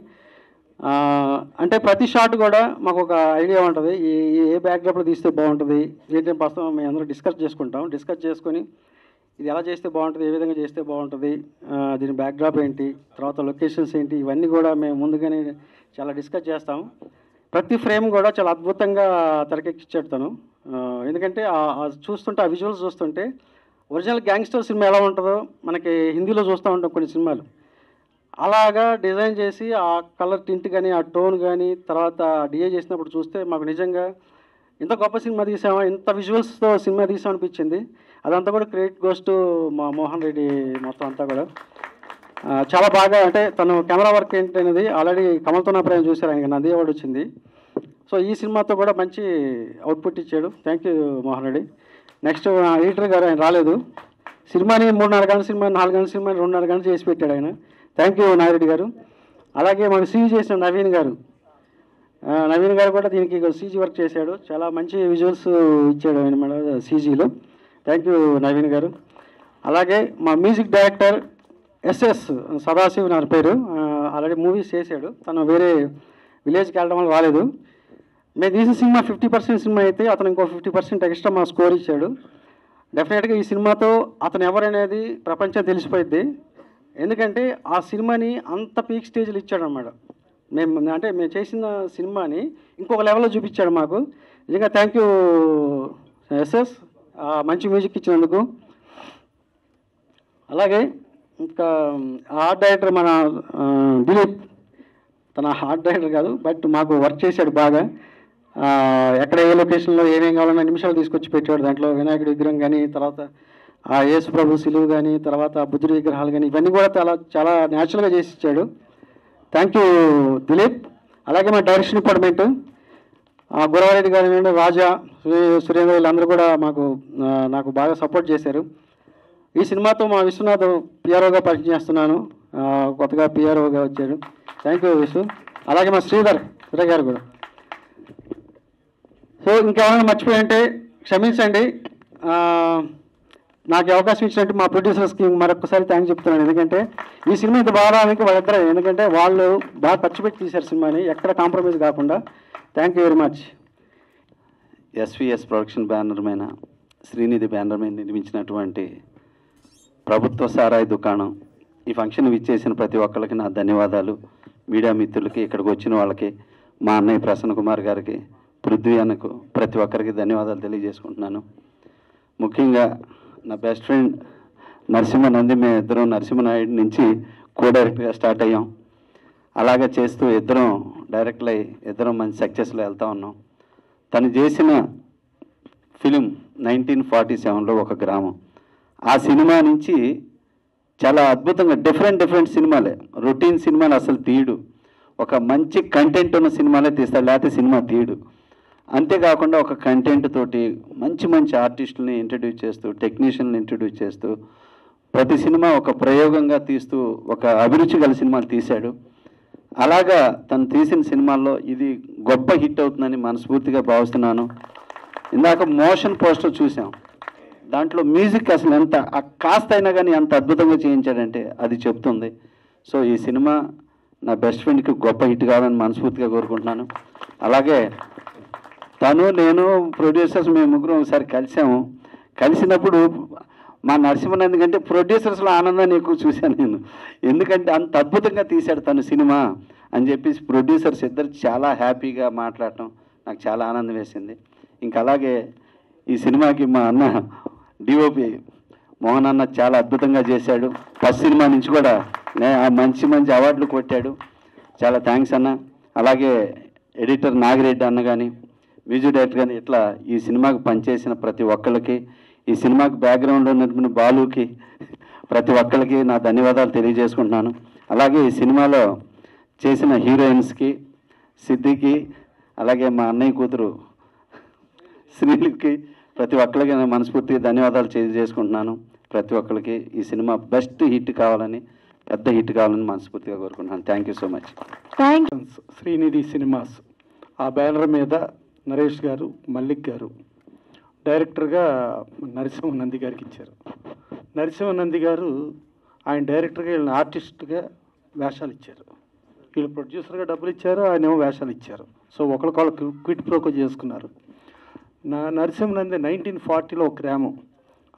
అంటే ప్రతి షాట్ కూడా మాకు ఒక ఐడియా ఉంటుంది, ఏ బ్యాక్డ్రాప్లో తీస్తే బాగుంటుంది ఏంటంటే ప్రస్తుతం మేము అందరూ డిస్కస్ చేసుకొని ఇది ఎలా చేస్తే బాగుంటుంది, ఏ విధంగా చేస్తే బాగుంటుంది, దీని బ్యాక్డ్రాప్ ఏంటి, తర్వాత లొకేషన్స్ ఏంటి, ఇవన్నీ కూడా మేము ముందుగానే చాలా డిస్కస్ చేస్తాము. ప్రతి ఫ్రేమ్ కూడా చాలా అద్భుతంగా తెరకెక్కించాడు తను. ఎందుకంటే చూస్తుంటే ఆ విజువల్స్ చూస్తుంటే ఒరిజినల్ గ్యాంగ్స్టర్ సినిమా ఎలా ఉంటుందో మనకి హిందీలో చూస్తూ ఉంటాం కొన్ని సినిమాలు, అలాగా డిజైన్ చేసి ఆ కలర్ టింట్ కానీ ఆ టోన్ కానీ తర్వాత డిఏ చేసినప్పుడు చూస్తే మాకు నిజంగా ఇంత గొప్ప సినిమా తీసామా, ఇంత విజువల్స్తో సినిమా తీసామనిపించింది. అదంతా కూడా క్రెడిట్ గోస్ టు మా మోహన్ రెడ్డి. మొత్తం అంతా కూడా చాలా బాగా, అంటే తను కెమెరా వర్క్ ఏంటనేది ఆల్రెడీ కమల్తో నా ప్రేమ చూశారు, ఆయనకి నంది అవార్డు వచ్చింది. సో ఈ సినిమాతో కూడా మంచి అవుట్పుట్ ఇచ్చాడు. Thank you Mohan Reddy. Next editor గారు, ఆయన రాలేదు. సినిమాని 3.5 గంటల సినిమా, 4 గంటల సినిమాని 2.5 గంటలు చేసి పెట్టాడు ఆయన. థ్యాంక్ యూ నాగిరెడ్డి గారు. అలాగే మనకు సీజీ చేసిన నవీన్ గారు కూడా దీనికి సీజీ వర్క్ చేశాడు. చాలా మంచి విజువల్స్ ఇచ్చాడు ఆయన మన సీజీలో. థ్యాంక్ యూ నవీన్ గారు. అలాగే మా మ్యూజిక్ డైరెక్టర్ ఎస్ఎస్ సదాశివ్ నా పేరు, ఆల్రెడీ మూవీస్ చేశాడు. తను వేరే విలేజ్కి వెళ్ళడం వల్ల రాలేదు. మేము తీసిన సినిమా 50% సినిమా అయితే అతను ఇంకో 50% ఎక్స్ట్రా మా స్కోర్ ఇచ్చాడు. డెఫినెట్గా ఈ సినిమాతో అతను ఎవరనేది ప్రపంచం తెలిసిపోయింది. ఎందుకంటే ఆ సినిమాని అంత పీక్ స్టేజ్లో ఇచ్చాడు అన్నమాట. మేము చేసిన సినిమాని ఇంకొక లెవెల్లో చూపించాడు మాకు. నిజంగా థ్యాంక్ యూ ఎస్ఎస్, మంచి మ్యూజిక్ ఇచ్చినందుకు. అలాగే ఇంకా ఆర్ట్ డైరెక్టర్ మన దిలీప్, తన ఆర్ట్ డైరెక్టర్ కాదు బట్ మాకు వర్క్ చేశాడు బాగా. ఎక్కడ ఏ లొకేషన్లో ఏమేం కావాలన్నా నిమిషాలు తీసుకొచ్చి పెట్టాడు. దాంట్లో వినాయకుడి విగ్రహం కానీ, తర్వాత యేసు ప్రభు సిలువు కానీ, తర్వాత బుద్ధుడి విగ్రహాలు కానీ, ఇవన్నీ కూడా చాలా చాలా న్యాచురల్గా చేసి ఇచ్చాడు. Thank you Dilip. అలాగే మా డైరెక్షన్ డిపార్ట్మెంట్ గురవారెడ్డి గారు, రాజా, సురేంద్ర, వీళ్ళందరూ కూడా నాకు బాగా సపోర్ట్ చేశారు. ఈ సినిమాతో మా విశ్వనాథ్ పిఆర్ఓగా పరిచయం చేస్తున్నాను. కొత్తగా పిఆర్ఓగా వచ్చాడు. థ్యాంక్ యూ విశ్వ. అలాగే మా శ్రీధర్ గారు కూడా. సో ఇంకేమైనా మర్చిపోయింటే క్షమించండి. నాకు అవకాశం ఇచ్చినట్టు మా ప్రొడ్యూసర్స్కి మరొకసారి థ్యాంక్స్ చెప్తున్నాను. ఎందుకంటే ఈ సినిమా ఇంత బాగా రావడానికి వాళ్ళిద్దరే, ఎందుకంటే వాళ్ళు బాగా ఖర్చు పెట్టి తీశారు సినిమాని, ఎక్కడ కాంప్రమైజ్ కాకుండా. Thank you very much. SVS production banner మీద, శ్రీనిధి బ్యానర్ మీద నిర్మించినటువంటి ప్రభుత్వ సారాయి దుకాణం ఈ ఫంక్షన్ విచ్చేసిన ప్రతి ఒక్కరికి నా ధన్యవాదాలు. మీడియా మిత్రులకి, ఇక్కడికి వచ్చిన వాళ్ళకి, మా అన్నయ్య ప్రసన్న కుమార్ గారికి, పృథ్వీ అన్నకు, ప్రతి ఒక్కరికి ధన్యవాదాలు తెలియజేసుకుంటున్నాను. ముఖ్యంగా నా బెస్ట్ ఫ్రెండ్ నరసింహనంది, మేము ఇద్దరం నరసింహనాయుడు నుంచి కో డైరెక్టర్గా స్టార్ట్ అయ్యాం. అలాగే చేస్తూ ఇద్దరం డైరెక్ట్లు అయ్యి ఇద్దరం మంచి సక్సెస్లో వెళ్తూ ఉన్నాం. తను చేసిన ఫిలిం 1947లో ఒక గ్రామం, ఆ సినిమా నుంచి చాలా అద్భుతంగా డిఫరెంట్ సినిమాలే, రొటీన్ సినిమాలు అసలు తీయడు, ఒక మంచి కంటెంట్ ఉన్న సినిమాలే తీస్తాడు, లేకపోతే సినిమా తీయడు. అంతేకాకుండా ఒక కంటెంట్ తోటి మంచి ఆర్టిస్టులని ఇంట్రడ్యూస్ చేస్తూ, టెక్నీషియన్ని ఇంట్రడ్యూస్ చేస్తూ, ప్రతి సినిమా ఒక ప్రయోగంగా తీస్తూ ఒక అభిరుచి గల సినిమాలు తీశాడు. అలాగా తను తీసిన సినిమాల్లో ఇది గొప్ప హిట్ అవుతుందని మనస్ఫూర్తిగా భావిస్తున్నాను. ఇందాక మోషన్ పోస్టర్ చూసాం, దాంట్లో మ్యూజిక్ అసలు ఎంత కాస్త అయినా కానీ ఎంత అద్భుతంగా చేయించాడంటే అది చెప్తుంది. సో ఈ సినిమా నా బెస్ట్ ఫ్రెండ్కి గొప్ప హిట్ కావాలని మనస్ఫూర్తిగా కోరుకుంటున్నాను. అలాగే నేను ప్రొడ్యూసర్స్ మేము ముగ్గురం ఒకసారి కలిసినప్పుడు మా నరసింహనంది కంటే ప్రొడ్యూసర్స్లో ఆనందాన్ని ఎక్కువ చూశాను నేను. ఎందుకంటే అంత అద్భుతంగా తీశాడు తను సినిమా అని చెప్పేసి ప్రొడ్యూసర్స్ ఇద్దరు చాలా హ్యాపీగా మాట్లాడటం నాకు చాలా ఆనందం వేసింది. ఇంకా అలాగే ఈ సినిమాకి మా అన్న డిఓపి మోహన్ అన్న చాలా అద్భుతంగా చేశాడు. ఫస్ట్ సినిమా నుంచి కూడా మంచి అవార్డులు కొట్టాడు. చాలా థ్యాంక్స్ అన్న. అలాగే ఎడిటర్ నాగిరెడ్డి అన్న కానీ, మ్యూజిక్ డైరెక్టర్ కానీ, ఇట్లా ఈ సినిమాకి పనిచేసిన ప్రతి ఒక్కరికి, ఈ సినిమాకి బ్యాక్గ్రౌండ్లో ఉన్నటువంటి బాలుకి, ప్రతి ఒక్కరికి నా ధన్యవాదాలు తెలియజేసుకుంటున్నాను. అలాగే ఈ సినిమాలో చేసిన హీరోయిన్స్కి, సిద్ధికి, అలాగే మా అన్నయ్య కూతురు శ్రీలికి, ప్రతి ఒక్కరికి నేను మనస్ఫూర్తిగా ధన్యవాదాలు తెలియజేసుకుంటున్నాను. ప్రతి ఒక్కరికి ఈ సినిమా బెస్ట్ హిట్ కావాలని, పెద్ద హిట్ కావాలని మనస్ఫూర్తిగా కోరుకుంటున్నాను. Thank you so much. Srinidhi cinemas ఆ బ్యానర్ మీద నరేష్ గారు, మల్లిక్ గారు డైరెక్టర్గా నరసింహనంది గారికి ఇచ్చారు. నరసింహనంది గారు ఆయన డైరెక్టర్గా, వీళ్ళని ఆర్టిస్ట్గా వేషాలు ఇచ్చారు. వీళ్ళు ప్రొడ్యూసర్గా డబ్బులు ఇచ్చారు, ఆయన ఏమో వేషాలు ఇచ్చారు. సో ఒకరికొకరు క్విట్ ప్రోకో చేసుకున్నారు. నరసింహనంది 1940లో ఒక గ్రామం.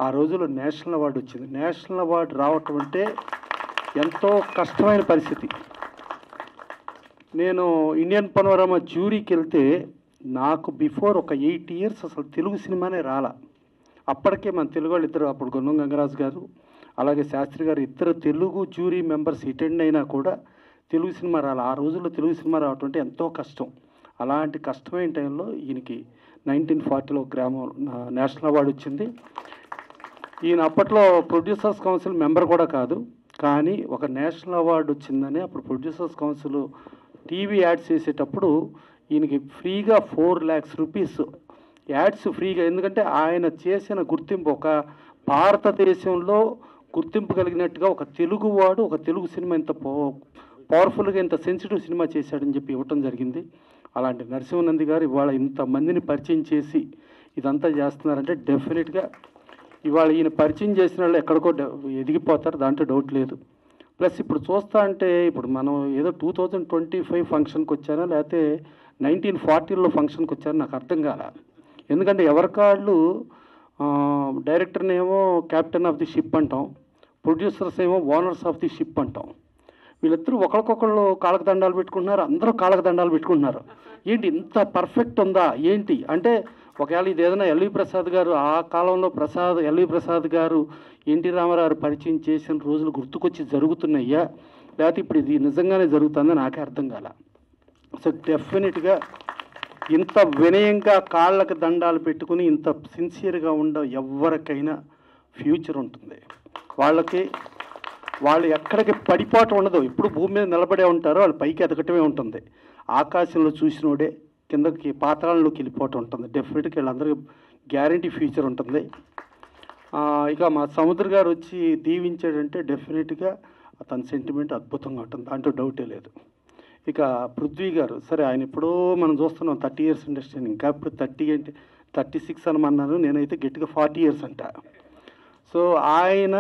ఆ రోజుల్లో నేషనల్ అవార్డు వచ్చింది. నేషనల్ అవార్డు రావటం అంటే ఎంతో కష్టమైన పరిస్థితి. నేను ఇండియన్ పనోరమా జ్యూరీకి వెళ్తే నాకు బిఫోర్ ఒక 8 years అసలు తెలుగు సినిమానే రాలా. అప్పటికే మన తెలుగు వాళ్ళు ఇద్దరు, అప్పుడు గున్నం గంగరాజు గారు అలాగే శాస్త్రి గారు, ఇద్దరు తెలుగు జ్యూరీ మెంబర్స్ అటెండ్ అయినా కూడా తెలుగు సినిమా రాలా. ఆ రోజుల్లో తెలుగు సినిమా రావటం అంటే ఎంతో కష్టం. అలాంటి కష్టమైన టైంలో ఈయనకి 1940లో గ్రామం నేషనల్ అవార్డు వచ్చింది. ఈయన అప్పట్లో ప్రొడ్యూసర్స్ కౌన్సిల్ మెంబర్ కూడా కాదు, కానీ ఒక నేషనల్ అవార్డు వచ్చిందని అప్పుడు ప్రొడ్యూసర్స్ కౌన్సిల్ టీవీ యాడ్స్ చేసేటప్పుడు ఈయనకి ఫ్రీగా 4 lakhs rupees యాడ్స్ ఫ్రీగా. ఎందుకంటే ఆయన చేసిన గుర్తింపు ఒక భారతదేశంలో గుర్తింపు కలిగినట్టుగా ఒక తెలుగువాడు ఒక తెలుగు సినిమా ఇంత పవర్ఫుల్గా ఇంత సెన్సిటివ్ సినిమా చేశాడని చెప్పి ఇవ్వటం జరిగింది. అలాంటి నరసింహనంది గారు ఇవాళ ఇంతమందిని పరిచయం చేసి ఇదంతా చేస్తున్నారంటే డెఫినెట్గా ఇవాళ ఈయన పరిచయం చేసిన వాళ్ళు ఎక్కడికో ఎదిగిపోతారు, దాంట్లో డౌట్ లేదు. ప్లస్ ఇప్పుడు చూస్తా అంటే ఇప్పుడు మనం ఏదో 2025 ఫంక్షన్కి వచ్చానో లేకపోతే 1940లో ఫంక్షన్కి వచ్చారు, నాకు అర్థం కాల. ఎందుకంటే ఎవరికాళ్ళు డైరెక్టర్నేమో క్యాప్టెన్ ఆఫ్ ది షిప్ అంటాం, ప్రొడ్యూసర్స్ ఏమో ఓనర్స్ ఆఫ్ ది షిప్ అంటాం. వీళ్ళిద్దరూ ఒకరికొకళ్ళు కాళ్ళకు దండాలు పెట్టుకుంటున్నారు, అందరూ కాళ్ళకు దండాలు పెట్టుకుంటున్నారు. ఏంటి ఇంత పర్ఫెక్ట్ ఉందా ఏంటి అంటే, ఒకవేళ ఇది ఏదైనా ఎల్వి ప్రసాద్ గారు ఆ కాలంలో ఎల్వి ప్రసాద్ గారు ఎన్టీ రామారావు పరిచయం చేసిన రోజులు గుర్తుకొచ్చి జరుగుతున్నాయ్యా, లేకపోతే ఇప్పుడు ఇది నిజంగానే జరుగుతుందని నాకే అర్థం కాల. సో డెఫినెట్గా ఇంత వినయంగా కాళ్ళకు దండాలు పెట్టుకుని ఇంత సిన్సియర్గా ఎవరికైనా ఫ్యూచర్ ఉంటుంది. వాళ్ళు ఎక్కడికి పడిపోవటం ఉండదు, ఎప్పుడు భూమి మీద నిలబడే ఉంటారో వాళ్ళు పైకి ఎదగటమే ఉంటుంది. ఆకాశంలో చూసినోడే కిందకి పాతాళంలోకి వెళ్ళిపోవటం ఉంటుంది. డెఫినెట్గా వీళ్ళందరికీ గ్యారంటీ ఫ్యూచర్ ఉంటుంది. ఇక మా సముద్ర గారు వచ్చి దీవించాడంటే డెఫినెట్గా తన సెంటిమెంట్ అద్భుతంగా ఉంటుంది, దాంట్లో డౌటే లేదు. ఇక పృథ్వీ గారు, సరే ఆయన ఎప్పుడో మనం చూస్తున్నాం 30 ఇయర్స్ ఇండస్ట్రీ, ఇంకా ఇప్పుడు 30 అంటే 36 అనమన్నాను, నేనైతే గట్టిగా 40 ఇయర్స్ అంట. సో ఆయన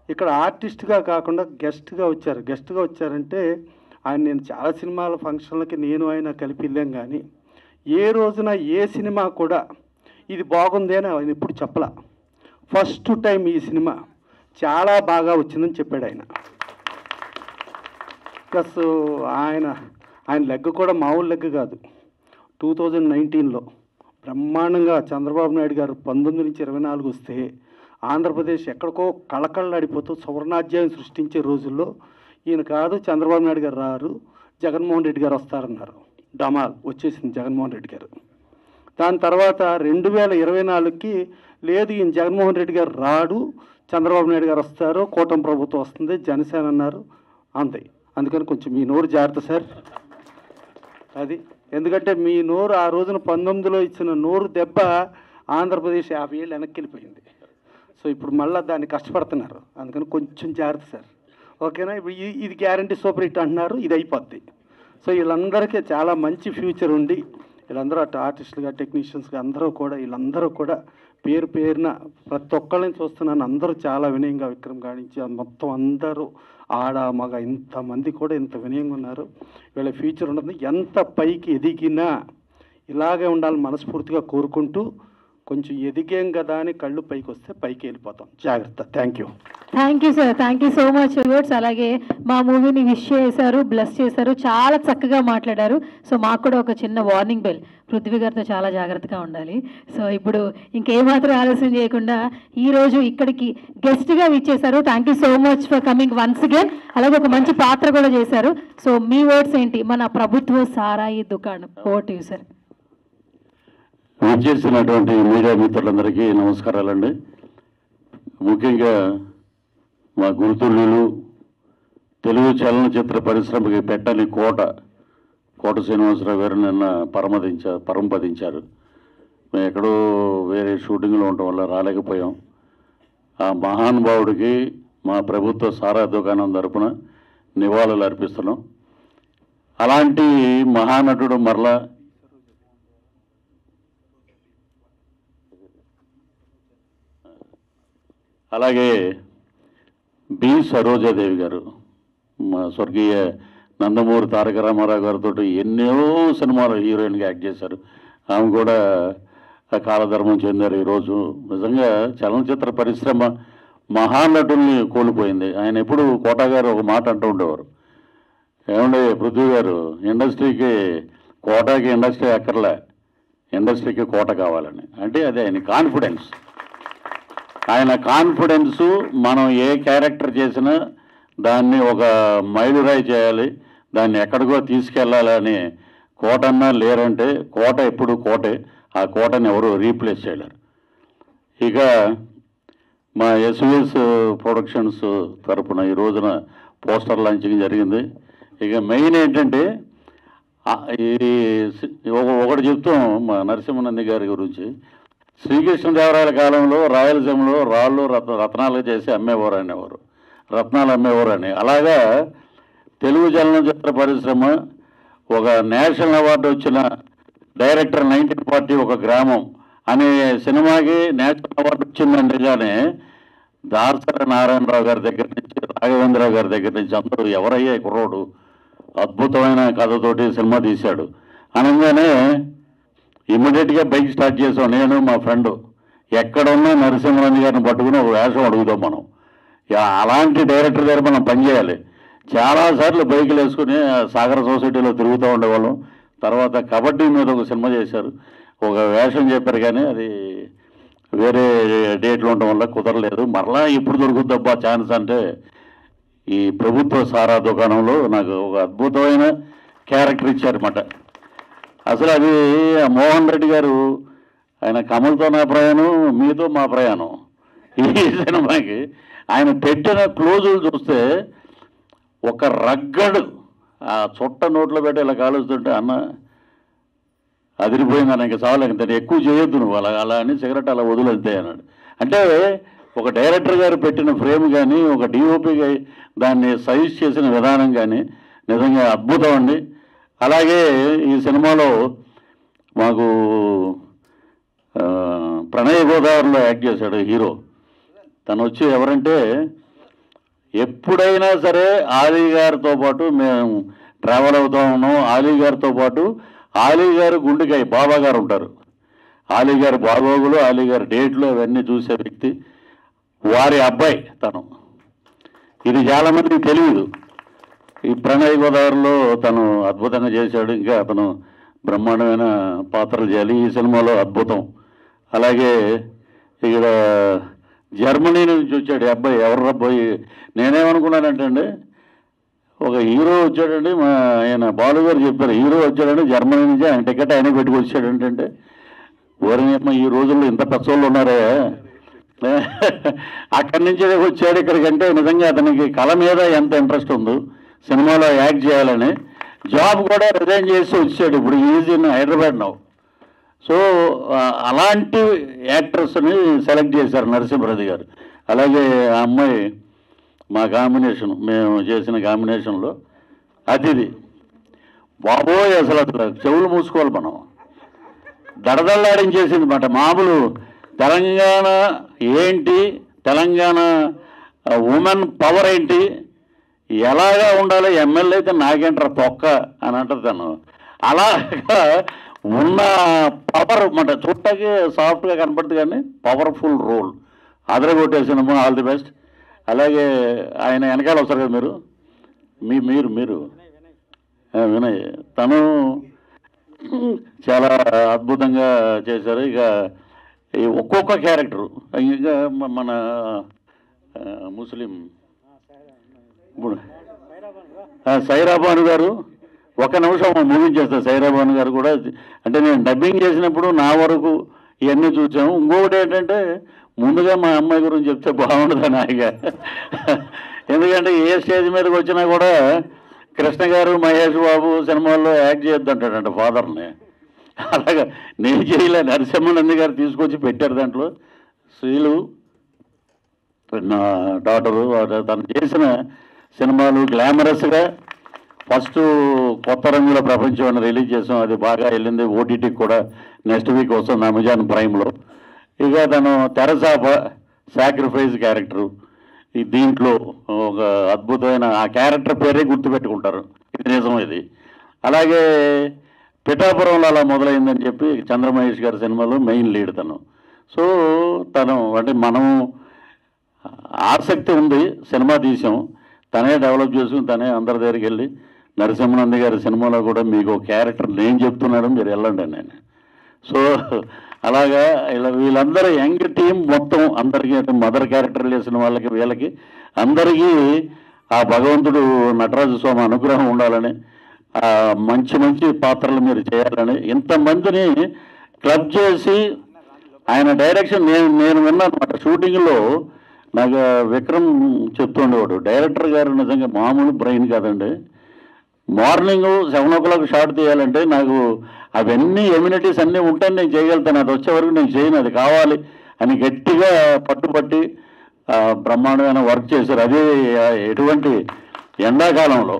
ఇక్కడ ఆర్టిస్ట్గా కాకుండా గెస్ట్గా వచ్చారంటే ఆయన నేను చాలా సినిమాల ఫంక్షన్లకి నేను ఆయన కలిపి వెళ్ళాం, కానీ ఏ రోజున ఏ సినిమా కూడా ఇది బాగుంది అని ఆయన ఎప్పుడు చెప్పలా. ఫస్ట్ టైం ఈ సినిమా చాలా బాగా వచ్చిందని చెప్పాడు ఆయన. ప్లస్ ఆయన లెగ్ కూడా మామూలు లెగ్ కాదు. 2019లో బ్రహ్మాండంగా చంద్రబాబు నాయుడు గారు 19 నుంచి 24 వస్తే ఆంధ్రప్రదేశ్ ఎక్కడికో కళకళలాడిపోతూ సువర్ణాధ్యాయం సృష్టించే రోజుల్లో ఈయన కాదు చంద్రబాబు నాయుడు గారు రారు, జగన్మోహన్ రెడ్డి గారు వస్తారన్నారు. డమాల్ వచ్చేసింది జగన్మోహన్ రెడ్డి గారు. దాని తర్వాత 2024కి లేదు ఈయన జగన్మోహన్ రెడ్డి గారు రాడు, చంద్రబాబు నాయుడు గారు వస్తారు, కూటమి ప్రభుత్వం వస్తుంది, జనసేన అన్నారు. అంతే. అందుకని కొంచెం మీ నోరు జాగ్రత్త సార్. అది ఎందుకంటే మీ నోరు ఆ రోజున 19లో ఇచ్చిన నోరు దెబ్బ ఆంధ్రప్రదేశ్ 50 ఏళ్ళు వెనక్కి వెళ్ళిపోయింది. సో ఇప్పుడు మళ్ళీ దాన్ని కష్టపడుతున్నారు, అందుకని కొంచెం జాగ్రత్త సార్. ఓకేనా? ఇప్పుడు ఇది గ్యారంటీ సూపర్ హిట్ అంటున్నారు, ఇది అయిపోద్ది. సో వీళ్ళందరికీ చాలా మంచి ఫ్యూచర్ ఉండి వీళ్ళందరూ అటు ఆర్టిస్టులుగా టెక్నీషియన్స్గా వీళ్ళందరూ కూడా పేరు పేరున ప్రతి ఒక్కళ్ళని చూస్తున్నాను, అందరూ చాలా వినయంగా విక్రమ్ గాడించి మొత్తం అందరూ ఆడ మగ ఇంతమంది కూడా ఇంత వినయంగా ఉన్నారు. వీళ్ళ ఫ్యూచర్ ఉంటుంది. ఎంత పైకి ఎదిగినా ఇలాగే ఉండాలని మనస్ఫూర్తిగా కోరుకుంటూ, కొంచెం ఎదిగాం కదా అని కళ్ళు పైకి వస్తే పైకి వెళ్ళిపోతాం. జాగ్రత్త. Thank you sir, thank you so much words. అలాగే మా మూవీని విష్ చేశారు, బ్లెస్ చేశారు, చాలా చక్కగా మాట్లాడారు. సో మాకు కూడా ఒక చిన్న వార్నింగ్ బెల్, పృథ్వీ గారితో చాలా జాగ్రత్తగా ఉండాలి. సో ఇప్పుడు ఇంకేమాత్రం ఆలస్యం చేయకుండా ఈరోజు ఇక్కడికి గెస్ట్గా విచ్చేశారు. Thank you so much for coming once again. అలాగే ఒక మంచి పాత్ర కూడా చేశారు. సో మీ వర్డ్స్ ఏంటి? మన ప్రభుత్వ సారాయి దుకాణం. Over to you sir. విచ్చేసినటువంటి మీడియా మిత్రులందరికీ నమస్కారాలండి. ముఖ్యంగా మా గురుతుల్యులు తెలుగు చలనచిత్ర పరిశ్రమకి పెట్టని కోట శ్రీనివాసరావు గారు నిన్న పరంపదించారు. మేము ఎక్కడో వేరే షూటింగ్లో ఉండటం వల్ల రాలేకపోయాం. ఆ మహానుభావుడికి మా ప్రభుత్వ సారా దుకాణం తరపున నివాళులు అర్పిస్తున్నాం. అలాంటి మహానటుడు మరలా అలాగే బి సరోజాదేవి గారు, మా స్వర్గీయ నందమూరి తారక రామారావు గారితో ఎన్నో సినిమాలు హీరోయిన్గా యాక్ట్ చేశారు. ఆమె కూడా కాలధర్మం చెందారు. ఈరోజు నిజంగా చలనచిత్ర పరిశ్రమ మహానటుల్ని కోల్పోయింది. ఆయన ఎప్పుడు కోట గారు ఒక మాట అంటూ ఉండేవారు, ఏమంటే పృథ్వీ గారు, కోటకి ఇండస్ట్రీ అక్కర్లే, ఇండస్ట్రీకి కోట కావాలని. అంటే అదే ఆయన కాన్ఫిడెన్సు. మనం ఏ క్యారెక్టర్ చేసినా దాన్ని ఒక మైలురాయి చేయాలి, దాన్ని ఎక్కడికో తీసుకెళ్ళాలని కోటన్నా లేరంటే కోట ఎప్పుడు కోటే. ఆ కోటని ఎవరు రీప్లేస్ చేయలేరు. ఇక మా ఎస్విఎస్ ప్రొడక్షన్స్ తరఫున ఈ రోజున పోస్టర్ లాంచింగ్ జరిగింది. ఇక మెయిన్ ఏంటంటే ఒకటి చెప్తాం మా నరసింహనంది గారి గురించి. శ్రీకృష్ణదేవరాయల కాలంలో రాయలసీమలో రాళ్ళు రత్నాలు చేసి రత్నాలు అమ్మేవారు అని. అలాగా తెలుగు చలనచిత్ర పరిశ్రమ ఒక నేషనల్ అవార్డు వచ్చిన డైరెక్టర్ 1940 ఒక గ్రామం అనే సినిమాకి నేషనల్ అవార్డు వచ్చిందంటే కానీ దార్శర నారాయణరావు గారి దగ్గర నుంచి రాఘవేంద్రరావు గారి దగ్గర నుంచి అందరూ ఎవరయ్యే కుర్రోడు అద్భుతమైన కథతోటి సినిమా తీశాడు. అనగానే ఇమ్మీడియట్గా బైక్ స్టార్ట్ చేసాం, నేను మా ఫ్రెండ్. ఎక్కడున్నా నరసింహానంద గారిని పట్టుకుని ఒక వేషం అడుగుతాం మనం. అలాంటి డైరెక్టర్ దగ్గర మనం పనిచేయాలి. చాలాసార్లు బైకులు వేసుకుని సాగర సొసైటీలో తిరుగుతూ ఉండేవాళ్ళం. తర్వాత కబడ్డీ మీద ఒక సినిమా చేశారు, ఒక వేషం చెప్పారు, కానీ అది వేరే డేట్లు ఉండడం వల్ల కుదరలేదు. మరలా ఇప్పుడు దొరుకుద్దబ్బా ఛాన్స్ అంటే ఈ ప్రభుత్వ సారా దుకాణంలో నాకు ఒక అద్భుతమైన క్యారెక్టర్ ఇచ్చారన్నమాట. అసలు అది మోహన్ రెడ్డి గారు, ఆయన కమల్తో నా ప్రయాణం, మీతో మా ప్రయాణం, ఈ సినిమాకి ఆయన పెట్టిన క్లోజులు చూస్తే ఒక రగ్గడు ఆ చుట్ట నోట్లో పెట్టి ఇలా కాలుస్తుంటే, అన్న అదిరిపోయింది అన్న, ఇంకా చాలు, ఇంత ఎక్కువ చేయొద్దు నువ్వు, అలా అని సిగరెట్ అలా వదిలేద్దే అన్నాడు. అంటే ఒక డైరెక్టర్ గారు పెట్టిన ఫ్రేమ్ కానీ, ఒక డిఓపిగా దాన్ని సైజ్ చేసిన విధానం కానీ నిజంగా అద్భుతం అండి. అలాగే ఈ సినిమాలో మాకు ప్రణయ గోదావరిలో యాక్ట్ చేశాడు హీరో. తను వచ్చి ఎవరంటే, ఎప్పుడైనా సరే ఆలీ గారితో పాటు మేము ట్రావెల్ అవుతూ ఉన్నాం. ఆలీ గారితో పాటు ఆలీ గారు గుండెకాయ బాబా గారు ఉంటారు. ఆలీ గారి బాగోగులు, ఆలీ గారి డేట్లు అవన్నీ చూసే వ్యక్తి. వారి అబ్బాయి తను. ఇది చాలామందికి తెలియదు. ఈ ప్రణయ గోదావరిలో తను అద్భుతంగా చేశాడు. ఇంకా అతను బ్రహ్మాండమైన పాత్రలు చేయాలి ఈ సినిమాలో, అద్భుతం. అలాగే ఇక్కడ జర్మనీ నుంచి వచ్చాడు ఈ అబ్బాయి. ఎవరు అబ్బాయి? నేనేమనుకున్నానంటే అండి, ఒక హీరో వచ్చాడండి, మా ఆయన బాలు గారు చెప్పారు, హీరో వచ్చాడండి జర్మనీ నుంచి, ఆయన టికెట్ ఆయన పెట్టుకు వచ్చాడంటే, ఓరినమ్మ ఈ రోజుల్లో ఇంత పెద్దోళ్ళు ఉన్నారే. అక్కడి నుంచి వచ్చాడు ఇక్కడికంటే నిజంగా అతనికి కళ మీద ఎంత ఇంట్రెస్ట్ ఉందో, సినిమాలో యాక్ట్ చేయాలని. జాబ్ కూడా రిజైన్ చేసి వచ్చాడు. ఇప్పుడు is in Hyderabad now. So అలాంటి యాక్టర్స్ని సెలెక్ట్ చేశారు నరసింహరెడ్డి గారు. అలాగే ఆ అమ్మాయి మా కాంబినేషన్, మేము చేసిన కాంబినేషన్లో అతిథి. బాబోయ్ అసలు చెవులు మూసుకోవాలి మనం, దడదల్లాడించేసింది మాట. మామూలు తెలంగాణ ఏంటి, తెలంగాణ ఉమెన్ పవర్ ఏంటి, ఎలాగా ఉండాలి, ఎమ్మెల్యే అయితే నాకేంటారు తొక్క అని అంటారు తను. అలాగా ఉన్న పవర్ మాట, చుట్టకి సాఫ్ట్గా కనపడుతుంది కానీ పవర్ఫుల్ రోల్. అదరగొట్టే సినిమా, ఆల్ ది బెస్ట్. అలాగే ఆయన వెనకాల వస్తారు కదా మీరు మీరు వినయ్, తను చాలా అద్భుతంగా చేశారు. ఇక ఒక్కొక్క క్యారెక్టరు, ఇంకా మన ముస్లిం సైరాబాను గారు, ఒక నిమిషం ముగించేస్తారు. సైరాబాను గారు కూడా, అంటే నేను డబ్బింగ్ చేసినప్పుడు నా వరకు ఇవన్నీ చూసాము. ఇంకొకటి ఏంటంటే, ముందుగా మా అమ్మాయి గురించి చెప్తే బాగుండదని హాయిగా, ఎందుకంటే ఏ స్టేజ్ మీదకి వచ్చినా కూడా కృష్ణ గారు, మహేష్ బాబు సినిమాల్లో యాక్ట్ చేయొద్దంటాడంట ఫాదర్ని. అలాగా నేను చేయలే, నరసింహానంద గారు తీసుకొచ్చి పెట్టారు. దాంట్లో శ్రీలు నా డాటరు, తను చేసిన సినిమాలు గ్లామరస్గా ఫస్ట్ కొత్త రంగుల ప్రపంచం అని రిలీజ్ చేసాం. అది బాగా వెళ్ళింది. ఓటీటీకి కూడా నెక్స్ట్ వీక్ వస్తుంది అమెజాన్ ప్రైమ్లో. ఇక తను తెరసాప సాక్రిఫైస్ క్యారెక్టరు, ఈ దీంట్లో ఒక అద్భుతమైన ఆ క్యారెక్టర్ పేరే గుర్తుపెట్టుకుంటారు. ఇది నిజం ఇది. అలాగే పిఠాపురంలో అలా మొదలైందని చెప్పి చంద్రమహేష్ గారి సినిమాలో మెయిన్ లీడ్ తను. సో తను అంటే మనం ఆసక్తి ఉంది, సినిమా తీసాం, తనే డెవలప్ చేసుకుని తనే అందరి దగ్గరికి వెళ్ళి, నరసింహానంద గారి సినిమాలో కూడా మీకు క్యారెక్టర్ నేను చెప్తున్నాడు, మీరు వెళ్ళండి నేను. సో అలాగా ఇలా వీళ్ళందరూ యంగ్ టీం మొత్తం అందరికీ, అంటే మదర్ క్యారెక్టర్ చేసిన వాళ్ళకి వీళ్ళకి అందరికీ ఆ భగవంతుడు నటరాజ స్వామి అనుగ్రహం ఉండాలని, మంచి మంచి పాత్రలు మీరు చేయాలని, ఇంతమందిని క్లబ్ చేసి ఆయన డైరెక్షన్ నేను విన్నాను అనమాట. షూటింగ్లో నాకు విక్రమ్ చెప్తుండేవాడు, డైరెక్టర్ గారు నిజంగా మామూలు బ్రెయిన్ కాదండి. మార్నింగ్ 7 o'clock షాట్ తీయాలంటే నాకు అవన్నీ ఎమ్యూనిటీస్ అన్నీ ఉంటాయి, నేను చేయగలుగుతాను, అది వచ్చే వరకు నేను చేయను, అది కావాలి అని గట్టిగా పట్టుబట్టి బ్రహ్మాండమైన వర్క్ చేశారు. అదే ఎటువంటి ఎండాకాలంలో.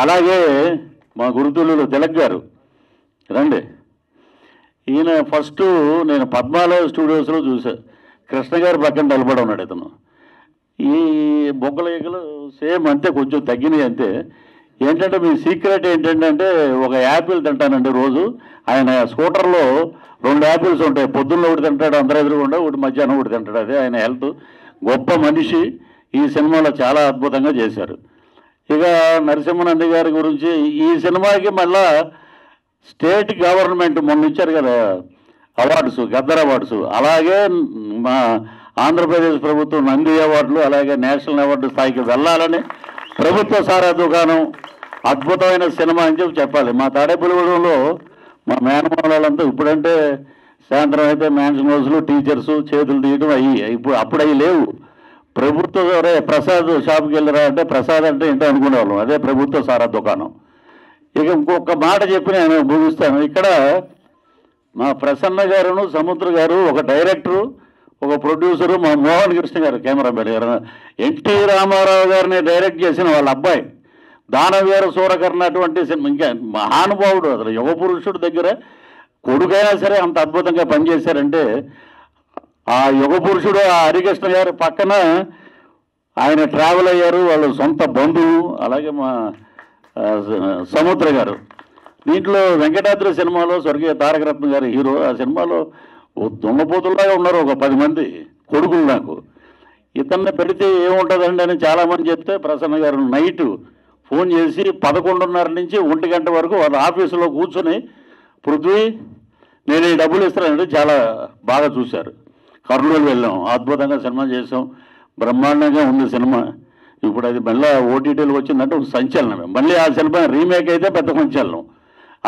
అలాగే మా గురుతులు తిలక్ గారు రండి, ఈయన ఫస్ట్ నేను పద్మాలయ స్టూడియోస్లో చూసా. కృష్ణ గారి పక్కన నిలబడి ఉన్నాడు ఇతను. ఈ బొగ్గల ఈగలు సేమ్ అంతే, కొంచెం తగ్గినాయి అంతే. ఏంటంటే మీ సీక్రెట్ ఏంటంటే ఒక యాపిల్ తింటానండి రోజు. ఆయన స్కూటర్లో 2 యాపిల్స్ ఉంటాయి, పొద్దున్న ఒకటి తింటాడు అందరూ ఎదురుగుండా, ఒకటి మధ్యాహ్నం ఒకటి తింటాడు. అదే ఆయన హెల్త్. గొప్ప మనిషి. ఈ సినిమాలో చాలా అద్భుతంగా చేశారు. ఇక నరసింహనంది గారి గురించి ఈ సినిమాకి మళ్ళా స్టేట్ గవర్నమెంట్ మొన్న ఇచ్చారు కదా అవార్డ్స్, గద్దర్ అవార్డ్స్, అలాగే మా ఆంధ్రప్రదేశ్ ప్రభుత్వం నంది అవార్డులు, అలాగే నేషనల్ అవార్డు స్థాయికి వెళ్ళాలని ప్రభుత్వ సారా దుకాణం అద్భుతమైన సినిమా అని చెప్పాలి. మా తాడేపల్లిగూడెంలో మా మేనమాలంతా ఇప్పుడంటే సాయంత్రం అయితే మ్యాన్షన్ హౌస్లు టీచర్స్ చేతులు తీయడం ఇప్పుడు అప్పుడు అవి లేవు. ప్రభుత్వ ప్రసాద్ షాప్కి వెళ్ళరా అంటే ప్రసాద్ అంటే ఏంటో అనుకునేవాళ్ళం, అదే ప్రభుత్వ సారా దుకాణం. ఇక ఇంకొక మాట చెప్పి నేను ముగిస్తాను. ఇక్కడ మా ప్రసన్న గారును సముద్ర గారు, ఒక డైరెక్టరు, ఒక ప్రొడ్యూసరు, మా మోహన్ కృష్ణ గారు కెమెరామెన్ గారు, ఎన్టీ రామారావు గారిని డైరెక్ట్ చేసిన వాళ్ళ అబ్బాయి దానవీర సూరకర్ణ అటువంటి సినిమా. ఇంకా మహానుభావుడు, అసలు యుగ పురుషుడు దగ్గర కొడుకైనా సరే అంత అద్భుతంగా పనిచేశారంటే ఆ యుగ పురుషుడు ఆ హరికృష్ణ గారి పక్కన ఆయన ట్రావెల్ అయ్యారు, వాళ్ళ సొంత బంధువు. అలాగే మా సముద్ర గారు. దీంట్లో వెంకటాద్రి సినిమాలో స్వర్గీయ తారకరత్న గారి హీరో. ఆ సినిమాలో దొంగపోతుల్లాగా ఉన్నారు ఒక 10 మంది కొడుకులు నాకు. ఇతన్ని పెడితే ఏముంటుందండి అని చాలామంది చెప్తే ప్రసన్న గారు నైటు ఫోన్ చేసి 11:30 నుంచి 1 గంట వరకు వాళ్ళ ఆఫీసులో కూర్చొని పృథ్వీ నేను ఈ డబ్బులు ఇస్తానంటే చాలా బాగా చూశారు. కర్నూలు వెళ్ళాం, అద్భుతంగా సినిమా చేసాం, బ్రహ్మాండంగా ఉంది సినిమా. ఇప్పుడు అది మళ్ళీ ఓటీటీలు వచ్చిందంటే ఒక సంచలనమే. మళ్ళీ ఆ సినిమా రీమేక్ అయితే పెద్ద సంచలనం.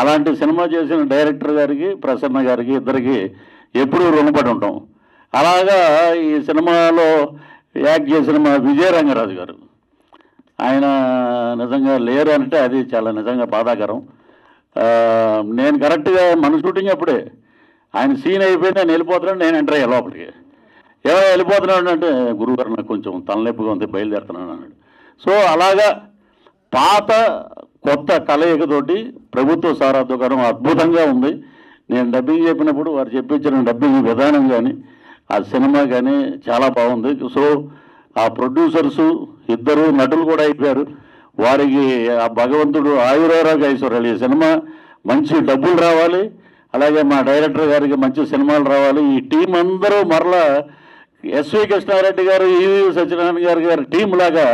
అలాంటి సినిమా చేసిన డైరెక్టర్ గారికి ప్రసన్న గారికి ఇద్దరికి ఎప్పుడూ రుణపడి ఉంటాం. అలాగా ఈ సినిమాలో యాక్ట్ చేసిన మా విజయరంగరాజు గారు, ఆయన నిజంగా లేరు అంటే అది చాలా నిజంగా బాధాకరం. నేను కరెక్ట్గా మన షూటింగ్ అప్పుడే ఆయన సీన్ అయిపోయింది, నేను వెళ్ళిపోతున్నాను, నేను ఎంటర్ అయ్యా లోపలికి. ఏమైనా వెళ్ళిపోతున్నాడు అంటే గురువుగారు నాకు కొంచెం తలనొప్పిగా ఉంది బయలుదేరుతున్నాను అన్నాడు. సో అలాగా పాత కొత్త కలయికతోటి ప్రభుత్వ సారా దుకాణం అద్భుతంగా ఉంది. నేను డబ్బింగ్ చెప్పినప్పుడు వారు చెప్పించిన డబ్బింగ్ విధానం కానీ ఆ సినిమా కానీ చాలా బాగుంది. సో ఆ ప్రొడ్యూసర్సు ఇద్దరు నటులు కూడా అయిపోయారు. వారికి ఆ భగవంతుడు ఆయురారోగ్య ఐశ్వర్యాలు, ఈ సినిమా మంచి డబ్బులు రావాలి, అలాగే మా డైరెక్టర్ గారికి మంచి సినిమాలు రావాలి. ఈ టీం అందరూ మరలా ఎస్వి కృష్ణారెడ్డి గారు, ఈవి సత్యనారాయణ గారి టీం లాగా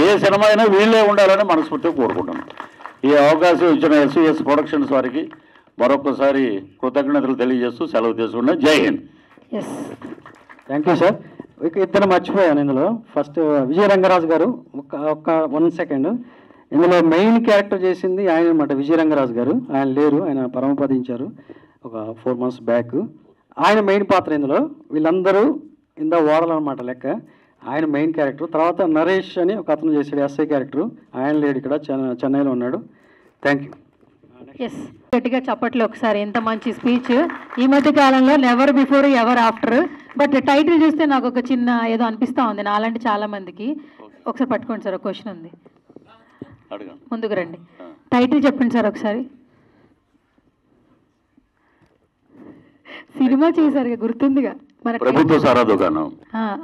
ఏ సినిమా అయినా వీళ్ళే ఉండాలని మనస్ఫూర్తిగా కోరుకుంటున్నాను. ఈ అవకాశం ఇచ్చిన ఎస్విఎస్ ప్రొడక్షన్స్ వారికి మరొకసారి కృతజ్ఞతలు తెలియజేస్తూ సెలవు తీసుకున్నాను. జై Hind. Yes, thank you sir. ఇద్దరు మర్చిపోయాను ఇందులో. ఫస్ట్ విజయరంగరాజు గారు, ఒక 1 సెకండ్. ఇందులో మెయిన్ క్యారెక్టర్ చేసింది ఆయన అనమాట, విజయరంగరాజు గారు. ఆయన లేరు, ఆయన పరమపదించారు ఒక 4 months బ్యాక్. ఆయన మెయిన్ పాత్ర ఇందులో. వీళ్ళందరూ ఇంత ఓడలు అనమాట లెక్క. ఆయన మెయిన్ క్యారెక్టర్. తర్వాత నరేష్ అని ఒక అతను చేశాడు ఎస్ఐ క్యారెక్టర్. ఆయన లేడు, ఇక్కడ చెన్నైలో ఉన్నాడు. Thank you. ఎస్, గట్టిగా చప్పట్లు ఒకసారి. ఎంత మంచి స్పీచ్. ఈ మధ్య కాలంలో never before ever after. But title చూస్తే నాకు ఒక చిన్న ఏదో అనిపిస్తూ ఉంది నాలాంటి చాలా మందికి. ఒకసారి పట్టుకోండి సార్, ఒక క్వశ్చన్ ఉంది, ముందుకు రండి. టైటిల్ చెప్పండి సార్ ఒకసారి. సినిమా చేశారుగా, గుర్తుందిగా మన ప్రభుత్వ సారా దుకాణం.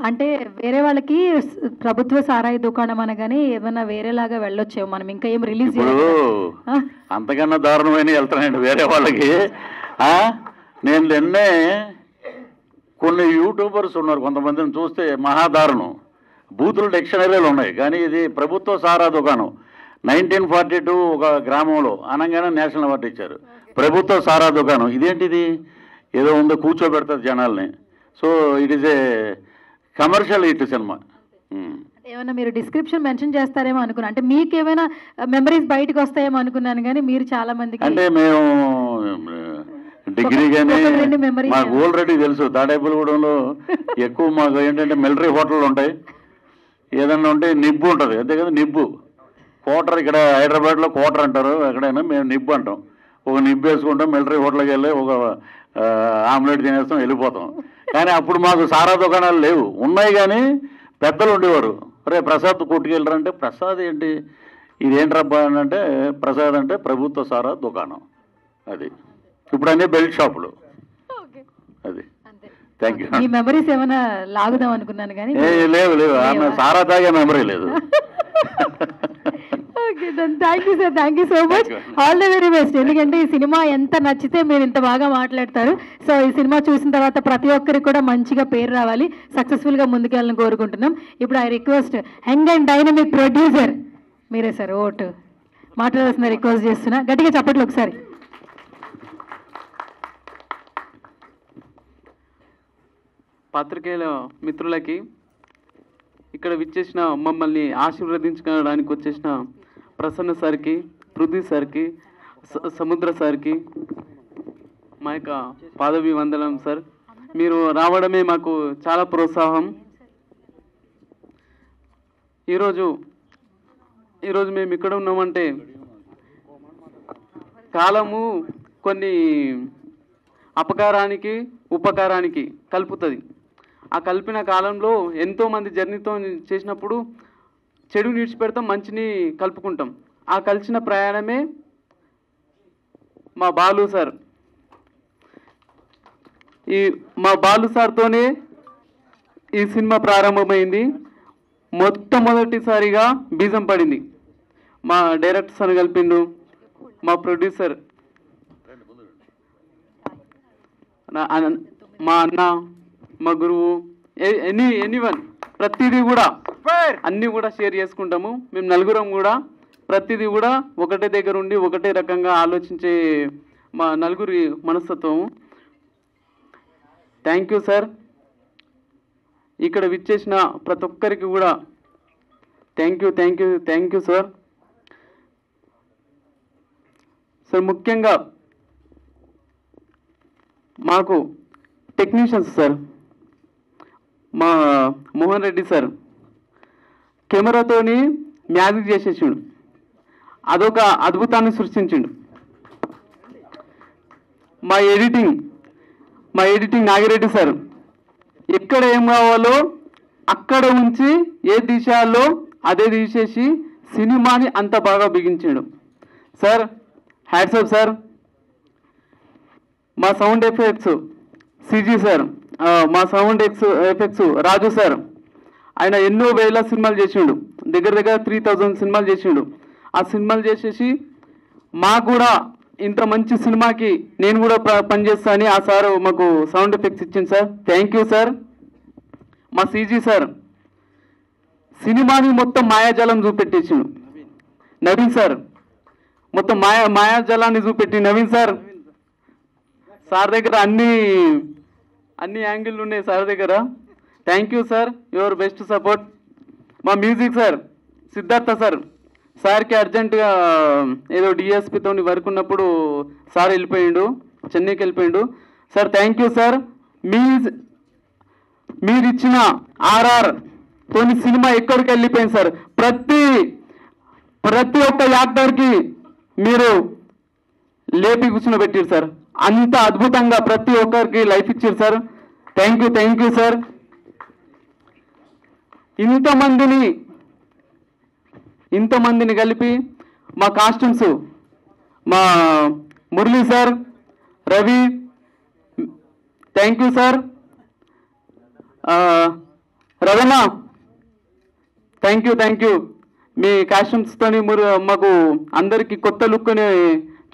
అంటే వేరే వాళ్ళకి ప్రభుత్వ సారాయి దుకాణం అనగానే ఏమన్నా వేరేలాగా వెళ్ళొచ్చేమో, మనం ఇంకా ఏం రిలీజ్ అంతకన్నా దారుణమైన వెళ్తానండి వేరే వాళ్ళకి. నేను నిన్నే కొన్ని యూట్యూబర్స్ ఉన్నారు, కొంతమందిని చూస్తే మహాదారుణం. బూతులు డిక్షనరీలు ఉన్నాయి, కానీ ఇది ప్రభుత్వ సారా దుకాణం. 1942 ఒక గ్రామంలో అనగానే నేషనల్ అవార్డు ఇచ్చారు. ప్రభుత్వ సారా దుకాణం ఇదేంటిది, ఏదో ఉందో కూర్చోబెడతారు జనాల్ని. So it is a commercial hit cinema. ఏమైనా మీరు డిస్క్రిప్షన్ మెన్షన్ చేస్తారేమో అనుకున్నా, అంటే మీకు ఏమైనా మెమరీస్ బయటకు వస్తాయేమో అనుకున్నాను, కానీ మీరు చాలా మందికి అంటే మేము డిగ్రీ కానీ మాకు ఆల్రెడీ తెలుసు. తాడేపల్లిగూడెంలో ఎక్కువ మాకు ఏంటంటే మిలిటరీ హోటళ్ళు ఉంటాయి, ఏదన్నా ఉంటే నిబ్బు ఉంటుంది, అంతే కదా నిబ్బు. కోటర్ ఇక్కడ హైదరాబాద్లో కోటర్ అంటారు, ఎక్కడైనా మేము నిబ్బు అంటాం. ఒక నిబ్బు వేసుకుంటాం, మిలిటరీ హోటల్కి వెళ్ళి ఒక ఆమ్లెట్ తినేస్తాం, వెళ్ళిపోతాం. కానీ అప్పుడు మాకు సారా దుకాణాలు లేవు, ఉన్నాయి కానీ పెద్దలు ఉండేవారు. అరే ప్రసాద్ కొట్టుకెళ్ళరంటే ప్రసాద్ ఏంటి, ఇదేంట్రబ్బా అని అంటే ప్రసాద్ అంటే ప్రభుత్వ సారా దుకాణం. అది ఇప్పుడు అన్నీ బెల్ట్ షాపులు. అది థ్యాంక్ యూ. ఈ మెమరీస్ ఏమైనా లాగుదాం అనుకున్నాను కానీ లేవు లేవు, ఆమె సారా తాగే మెమరీ లేదు. Okay thank you sir, thank you so much, all the very best. ఎందుకంటే ఈ సినిమా ఎంత నచ్చితే మీరు ఇంత బాగా మాట్లాడతారు. సో ఈ సినిమా చూసిన తర్వాత ప్రతి ఒక్కరికి కూడా మంచిగా పేరు రావాలి, సక్సెస్ఫుల్గా ముందుకెళ్ళాలని కోరుకుంటున్నాం. ఇప్పుడు I request young and dynamic producer మీరే సార్ ఓటు మాట్లాడాల్సిన రిక్వెస్ట్ చేస్తున్నా. గట్టిగా చప్పట్లు ఒకసారి. పాత్రికేయుల మిత్రులకి, ఇక్కడ విచ్చేసిన మమ్మల్ని ఆశీర్వదించడానికి వచ్చేసిన ప్రసన్న సార్కి, పృథ్వీ సార్కి, సముద్ర సార్కి మా యొక్క పాదాభివందనం సార్. మీరు రావడమే మాకు చాలా ప్రోత్సాహం. ఈరోజు మేము ఇక్కడ ఉన్నామంటే కాలము కొన్ని అపకారానికి ఉపకారానికి కలుపుతుంది. ఆ కలిపిన కాలంలో ఎంతోమంది జర్నీతో చేసినప్పుడు చెడు విడిచిపెడతాం, మంచిని కలుపుకుంటాం. ఆ కలిసిన ప్రయాణమే మా బాలు సార్. మా బాలు సార్తోనే ఈ సినిమా ప్రారంభమైంది. మొట్టమొదటిసారిగా బీజం పడింది. మా డైరెక్టర్ సార్ కలిపిండు, మా ప్రొడ్యూసర్, మా అన్న, మా గురువు, ఎనీవన్ ప్రతిదీ కూడా అన్నీ కూడా షేర్ చేసుకుంటాము. మేము నలుగురం కూడా ప్రతిదీ కూడా ఒకటే దగ్గర ఉండి ఒకటే రకంగా ఆలోచించే మా నలుగురి మనస్తత్వము. Thank you sir. ఇక్కడ విచ్చేసిన ప్రతి ఒక్కరికి కూడా థ్యాంక్ యూ సార్. సార్ ముఖ్యంగా మాకు టెక్నీషియన్స్ సార్, మా మోహన్ రెడ్డి సార్ కెమెరాతోని మ్యాజిక్ చేసేసిండు, అదొక అద్భుతాన్ని సృష్టించిండు. మా ఎడిటింగ్ నాగిరెడ్డి సార్ ఎక్కడ ఏం కావాలో అక్కడ ఉంచి ఏ దిశలో అదే తీసేసి సినిమాని అంత బాగా బిగించాడు సార్. Hats off sir. మా సౌండ్ ఎఫెక్ట్స్ సిజీ సార్, మా సౌండ్ ఎఫెక్ట్స్ రాజు సార్, ఆయన ఎన్నో వేల సినిమాలు చేసిండు, దగ్గర 3000 సినిమాలు చేసిండు. ఆ సినిమాలు చేసేసి మాకు కూడా ఇంత మంచి సినిమాకి నేను కూడా పనిచేస్తా అని ఆ సార్ మాకు సౌండ్ ఎఫెక్ట్స్ ఇచ్చింది సార్. Thank you sir. మా సీజీ సార్ సినిమాని మొత్తం మాయాజాలం చూపెట్టేసిండు. నవీన్ సార్ మొత్తం మాయాజాలాన్ని చూపెట్టి నవీన్ సార్ దగ్గర అన్ని యాంగిల్ ఉన్నాయి సార్ దగ్గర. Thank you sir, your best support. మా మ్యూజిక్ సార్ సిద్ధార్థ సార్కి అర్జెంటుగా ఏదో డిఎస్పితో వర్క్ ఉన్నప్పుడు సార్ వెళ్ళిపోయిండు, చెన్నైకి వెళ్ళిపోయిండు. Sir thank you sir. మీరు ఇచ్చిన ఆర్ఆర్ తోని సినిమా ఎక్కడికి వెళ్ళిపోయింది సార్. ప్రతి ఒక్క యాక్టర్కి మీరు లేపి కూర్చుని సార్. అంత అద్భుతంగా ప్రతి ఒక్కరికి లైఫ్ ఇచ్చారు సార్. Thank you sir. ఇంతమందిని కలిపి మా కాస్ట్యూమ్స్ మా Murali sir, Ravi, thank you sir. Ravana thank you. మీ కాస్ట్యూమ్స్తోని మాకు అందరికీ కొత్త లుక్ని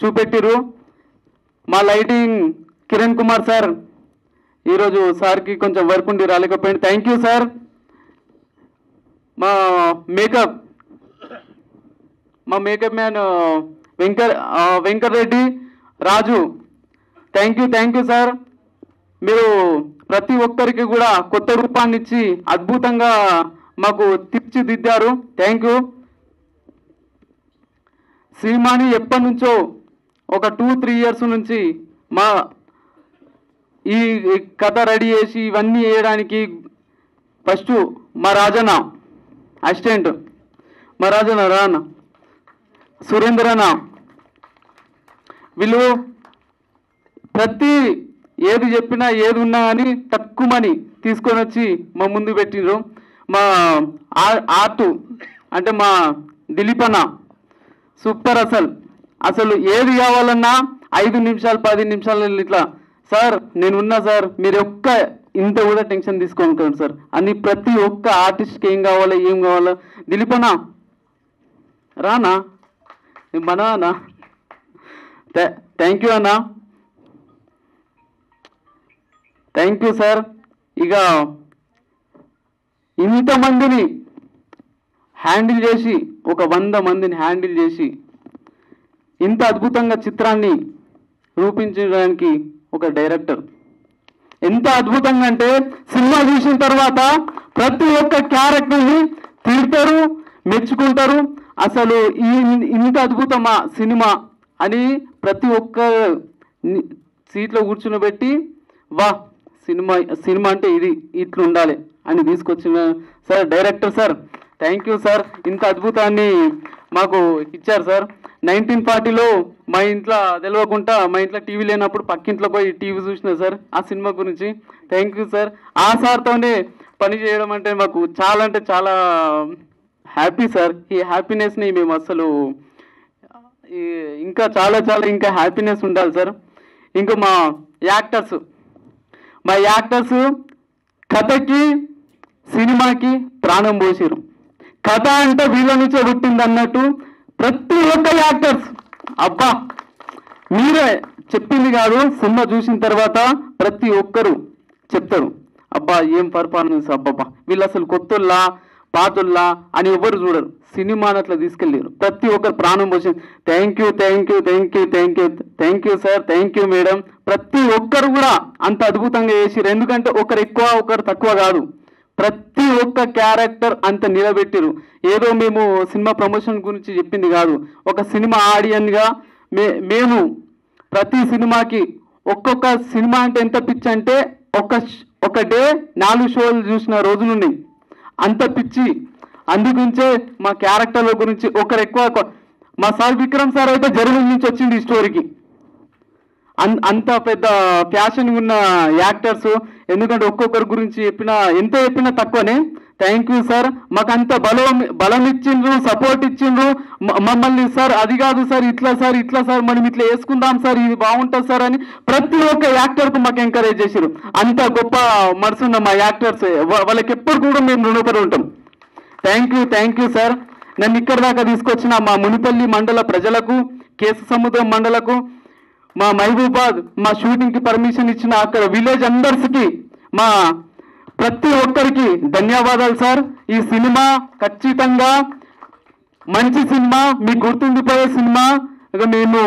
చూపెట్టిరు. మా లైటింగ్ కిరణ్ కుమార్ సార్, ఈరోజు సార్కి కొంచెం వర్క్ ఉండి రాలేకపోయింది. Thank you sir. మా makeup man Venkatareddy, Raju, thank you sir. మీరు ప్రతి ఒక్కరికి కూడా కొత్త రూపాన్ని ఇచ్చి అద్భుతంగా మాకు తీర్చిదిద్దారు. Thank you. సినిమాని ఎప్పటి నుంచో ఒక 2-3 ఇయర్స్ నుంచి ఈ కథ రెడీ చేసి ఇవన్నీ వేయడానికి ఫస్ట్ మా రాజన్న అసిస్టెంట్, మా రాజన్న రాన్న సురేంద్రన్న, వీళ్ళు ఏది చెప్పినా ఏది ఉన్నా అని తక్కువని తీసుకొని వచ్చి మా ముందు పెట్టిండ్రు. మా ఆర్ట్ అంటే మా దిలీప్ అన్న సూపర్. అసలు ఏది కావాలన్నా 5 నిమిషాలు 10 నిమిషాలు ఇట్లా సార్ నేనున్నా సార్, మీరు ఇంత కూడా టెన్షన్ తీసుకోండి సార్ అని ప్రతి ఒక్క ఆర్టిస్ట్కి ఏం కావాలో దిలీప్ అన్న రానా మన అన్న థ్యాంక్ యూ అన్న, థ్యాంక్ యూ సార్. ఇక ఇంతమందిని హ్యాండిల్ చేసి, ఒక 100 మందిని హ్యాండిల్ చేసి ఇంత అద్భుతంగా చిత్రాన్ని రూపించడానికి ఒక డైరెక్టర్ ఎంత అద్భుతంగా అంటే, సినిమా చూసిన తర్వాత ప్రతి ఒక్క క్యారెక్టర్ని తిడతారు, మెచ్చుకుంటారు. అసలు ఇంత అద్భుతమా సినిమా అని ప్రతి ఒక్క సీట్లో కూర్చునబెట్టి, వా సినిమా అంటే ఇది ఇట్లా ఉండాలి అని తీసుకొచ్చిన sir director sir, thank you sir. ఇంత అద్భుతాన్ని మాకు ఇచ్చారు సార్. 1940లో మా ఇంట్లో తెలియకుండా, మా ఇంట్లో టీవీ లేనప్పుడు పక్కింట్లో పోయి టీవీ చూసిన సార్ ఆ సినిమా గురించి. Thank you sir. ఆ సార్తోనే పని చేయడం అంటే మాకు చాలా అంటే చాలా హ్యాపీ సార్. ఈ హ్యాపీనెస్ని మేము అసలు ఇంకా చాలా చాలా ఇంకా హ్యాపీనెస్ ఉండాలి సార్. ఇంకా మా యాక్టర్స్ కథకి సినిమాకి ప్రాణం పోసారు. కథ అంటే వీళ్ళ నుంచే పుట్టింది అన్నట్టు ప్రతి ఒక్క యాక్టర్స్, అబ్బా మీరే చెప్పింది కాదు, సినిమా చూసిన తర్వాత ప్రతి ఒక్కరు చెప్తారు, అబ్బా ఏం పర్ఫార్మెన్స్, అబ్బబ్బా వీళ్ళు అసలు కొత్తోళ్ళా పాతోళ్ళా అని ఎవరు చూడరు. సినిమాని అట్లా తీసుకెళ్ళారు, ప్రతి ఒక్కరు ప్రాణం పోసి. Thank you sir, thank you madam. ప్రతి ఒక్కరు కూడా అంత అద్భుతంగా చేసిరు. ఎందుకంటే ఒకరు ఎక్కువ ఒకరు తక్కువ కాదు, ప్రతి ఒక్క క్యారెక్టర్ అంత నిలబెట్టిరు. ఏదో మేము సినిమా ప్రమోషన్ గురించి చెప్పింది కాదు, ఒక సినిమా ఆడియన్గా మేము ప్రతి సినిమాకి ఒక్కొక్క సినిమా అంటే ఎంత పిచ్చి అంటే ఒక డే 4 షోలు చూసిన రోజులుండి అంత పిచ్చి. అందుగురించే మా క్యారెక్టర్ల గురించి ఒకరు ఎక్కువ. మా సార్ విక్రమ్ సార్ అయితే జర్మనీ నుంచి వచ్చింది ఈ స్టోరీకి. అంత పెద్ద ప్యాషన్ ఉన్న యాక్టర్స్. ఎందుకంటే ఒక్కొక్కరి గురించి ఎంత చెప్పినా తక్కువనే. Thank you sir. మాకు అంత బలం ఇచ్చిండ్రు, సపోర్ట్ ఇచ్చిండ్రు మమ్మల్ని. సార్ అది కాదు సార్, ఇట్లా సార్ మనం ఇట్లా వేసుకుందాం సార్, ఇది బాగుంటుంది సార్ అని ప్రతి ఒక్క యాక్టర్కు మాకు ఎంకరేజ్ చేసారు. అంత గొప్ప మనసున్న మా యాక్టర్స్, వాళ్ళకి ఎప్పుడు కూడా మేము రుణపడి ఉంటాం. Thank you sir. నన్ను ఇక్కడ దాకా తీసుకొచ్చిన మా మునిపల్లి మండల ప్రజలకు, కేశసముద్రం మండలకు, మా మహబూబాద్ మా షూటింగ్కి పర్మిషన్ ఇచ్చిన అక్కడ విలేజ్ అందర్స్కి, మా ప్రతి ఒక్కరికి ధన్యవాదాలు సార్. ఈ సినిమా ఖచ్చితంగా మంచి సినిమా, మీకు గుర్తుండిపోయే సినిమా మేము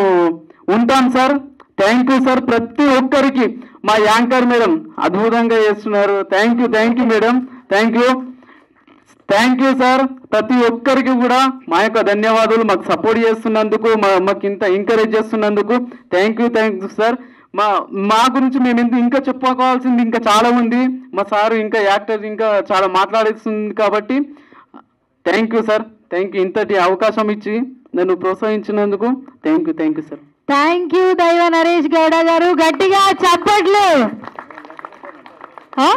ఉంటాం సార్. Thank you sir. ప్రతి ఒక్కరికి మా యాంకర్ మేడం అద్భుతంగా చేస్తున్నారు. Thank you madam. Thank you sir. ప్రతి ఒక్కరికి కూడా మా యొక్క ధన్యవాదాలు, మాకు సపోర్ట్ చేస్తున్నందుకు, మాకు ఇంత ఎంకరేజ్ చేస్తున్నందుకు. Thank you sir. మా గురించి మేము ఇంకా చెప్పుకోవాల్సింది ఇంకా చాలా ఉంది. మా సారు ఇంకా యాక్టర్స్ ఇంకా చాలా మాట్లాడేస్తుంది కాబట్టి థ్యాంక్ యూ సార్. ఇంతటి అవకాశం ఇచ్చి నన్ను ప్రోత్సహించినందుకు thank you sir. Thank you Daiva Naresh Gowda గారు. గట్టిగా చప్పట్లు.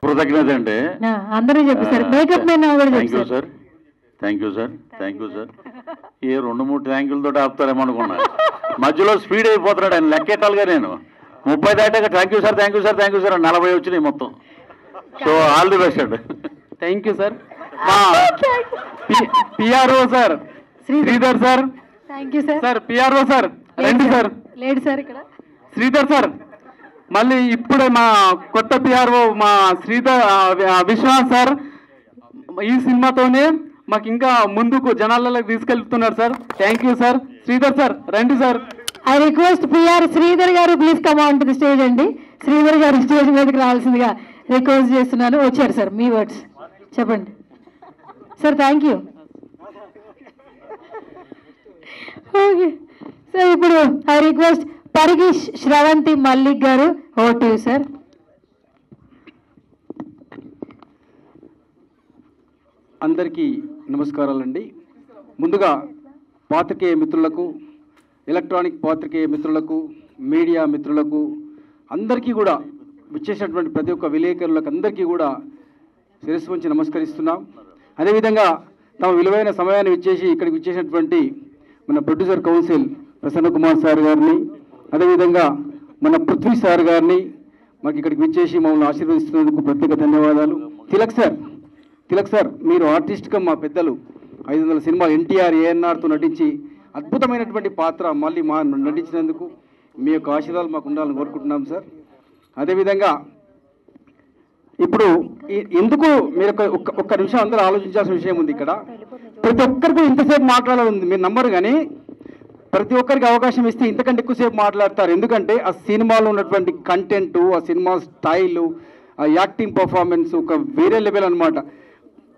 కృతజ్ఞత అండి. అందరూ చెప్పారు, మేకప్ మ్యాన్ కూడా చెప్పారు. Sir thank you sir. ఏ 2-3 థ్యాంకులతో ఆపుతారేమో అనుకున్నా, మధ్యలో స్పీడ్ అయిపోతున్నాడు ఆయన. లెక్కెట్టాలిగా నేను 30 దాటాక థ్యాంక్ యూ సార్ 40 వచ్చినాయి మొత్తం. సో ఆల్ ది బెస్ట్ అండి. Thank you sir. PRO sir Sridhar sir. Thank you sir. Sir PRO sir రండి సార్. లేడు సార్ ఇక్కడ శ్రీధర్ సార్. మళ్ళీ ఇప్పుడే మా కొత్త పిఆర్ఓ మా శ్రీధర్ విశ్వనాథ్ సార్ ఈ సినిమాతోనే మాకు ఇంకా ముందుకు జనాలలోకి తీసుకెళ్తున్నారు sir. Thank you sir. Sridhar sir రండి sir. I request PR Sridhar గారు please come on to the stage అండి. శ్రీధర్ గారు స్టేజ్ మీదకి రావాల్సిందిగా రిక్వెస్ట్ చేస్తున్నాను. వచ్చారు సార్, మీ వర్డ్స్ చెప్పండి sir. Thank you. Okay sir, ఇప్పుడు ఐ రిక్వెస్ట్ పరిగి శ్రవంతి మల్లిక్ గారు, ఓవర్ టు యు సార్. అందరికీ నమస్కారాలండి. ముందుగా పాత్రికేయ మిత్రులకు, ఎలక్ట్రానిక్ పాత్రికేయ మిత్రులకు, మీడియా మిత్రులకు అందరికీ కూడా, విచ్చేసినటువంటి ప్రతి ఒక్క విలేకరులకు అందరికీ కూడా శిరస్సు వంచి నమస్కరిస్తున్నాం. అదేవిధంగా తమ విలువైన సమయాన్ని ఇచ్చేసి ఇక్కడికి విచ్చేసినటువంటి మన producer council Prasanna Kumar sir గారిని, అదేవిధంగా మన పృథ్వీ సార్ గారిని మాకు ఇక్కడికి విచ్చేసి మమ్మల్ని ఆశీర్వదిస్తున్నందుకు ప్రత్యేక ధన్యవాదాలు. తిలక్ సార్ మీరు ఆర్టిస్ట్గా మా పెద్దలు, 500 సినిమాలు ఎన్టీఆర్ ఏఎన్ఆర్తో నటించి అద్భుతమైనటువంటి పాత్ర మళ్ళీ నటించినందుకు మీ యొక్క ఆశీర్వాదాలు మాకు ఉండాలని కోరుకుంటున్నాం సార్. అదేవిధంగా ఇప్పుడు ఎందుకు మీరు ఒక్క నిమిషం అందరూ ఆలోచించాల్సిన విషయం ఉంది. ఇక్కడ ప్రతి ఒక్కరికి ఇంతసేపు మాట్లాడాలి ఉంది, మీరు నమ్మరు కానీ ప్రతి ఒక్కరికి అవకాశం ఇస్తే ఇంతకంటే ఎక్కువసేపు మాట్లాడతారు. ఎందుకంటే ఆ సినిమాలో ఉన్నటువంటి కంటెంటు, ఆ సినిమా స్టైలు, ఆ యాక్టింగ్ పర్ఫార్మెన్స్ ఒక వేరే లెవెల్ అనమాట.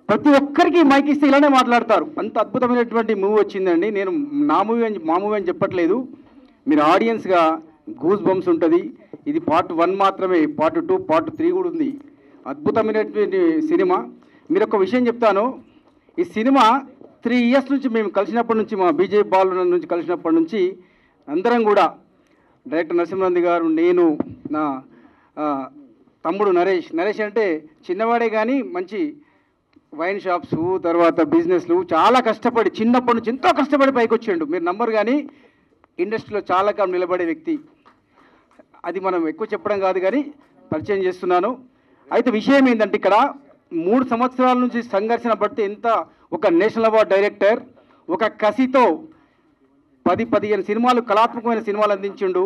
ప్రతి ఒక్కరికి మైక్ ఇస్తే ఇలానే మాట్లాడతారు. అంత అద్భుతమైనటువంటి మూవీ వచ్చిందండి. నేను మా మూవీ అని చెప్పట్లేదు. మీరు ఆడియన్స్గా గూస్ బంప్స్ ఉంటుంది. ఇది పార్ట్ 1 మాత్రమే, పార్ట్ 2, పార్ట్ 3 కూడా ఉంది. అద్భుతమైనటువంటి సినిమా. మీరు ఒక విషయం చెప్తాను, ఈ సినిమా 3 ఇయర్స్ నుంచి మేము కలిసినప్పటి నుంచి, మా బీజేపీ బాలు నుంచి కలిసినప్పటి నుంచి అందరం కూడా డైరెక్టర్ నరసింహనంది గారు, నేను, నా తమ్ముడు నరేష్ అంటే చిన్నవాడే కానీ మంచి వైన్ షాప్స్, తర్వాత బిజినెస్లు చాలా కష్టపడి చిన్నప్పటి నుంచి ఎంతో కష్టపడి పైకి వచ్చాడు. మీరు నమ్మరు కానీ ఇండస్ట్రీలో చాలా కాలం నిలబడే వ్యక్తి. అది మనం ఎక్కువ చెప్పడం కాదు కానీ పరిచయం చేస్తున్నాను. అయితే విషయం ఏంటంటే ఇక్కడ 3 సంవత్సరాల నుంచి సంఘర్షణ పడితే ఎంత ఒక నేషనల్ అవార్డ్ డైరెక్టర్ ఒక కసితో 10-15 సినిమాలు, కళాత్మకమైన సినిమాలు అందించిండు.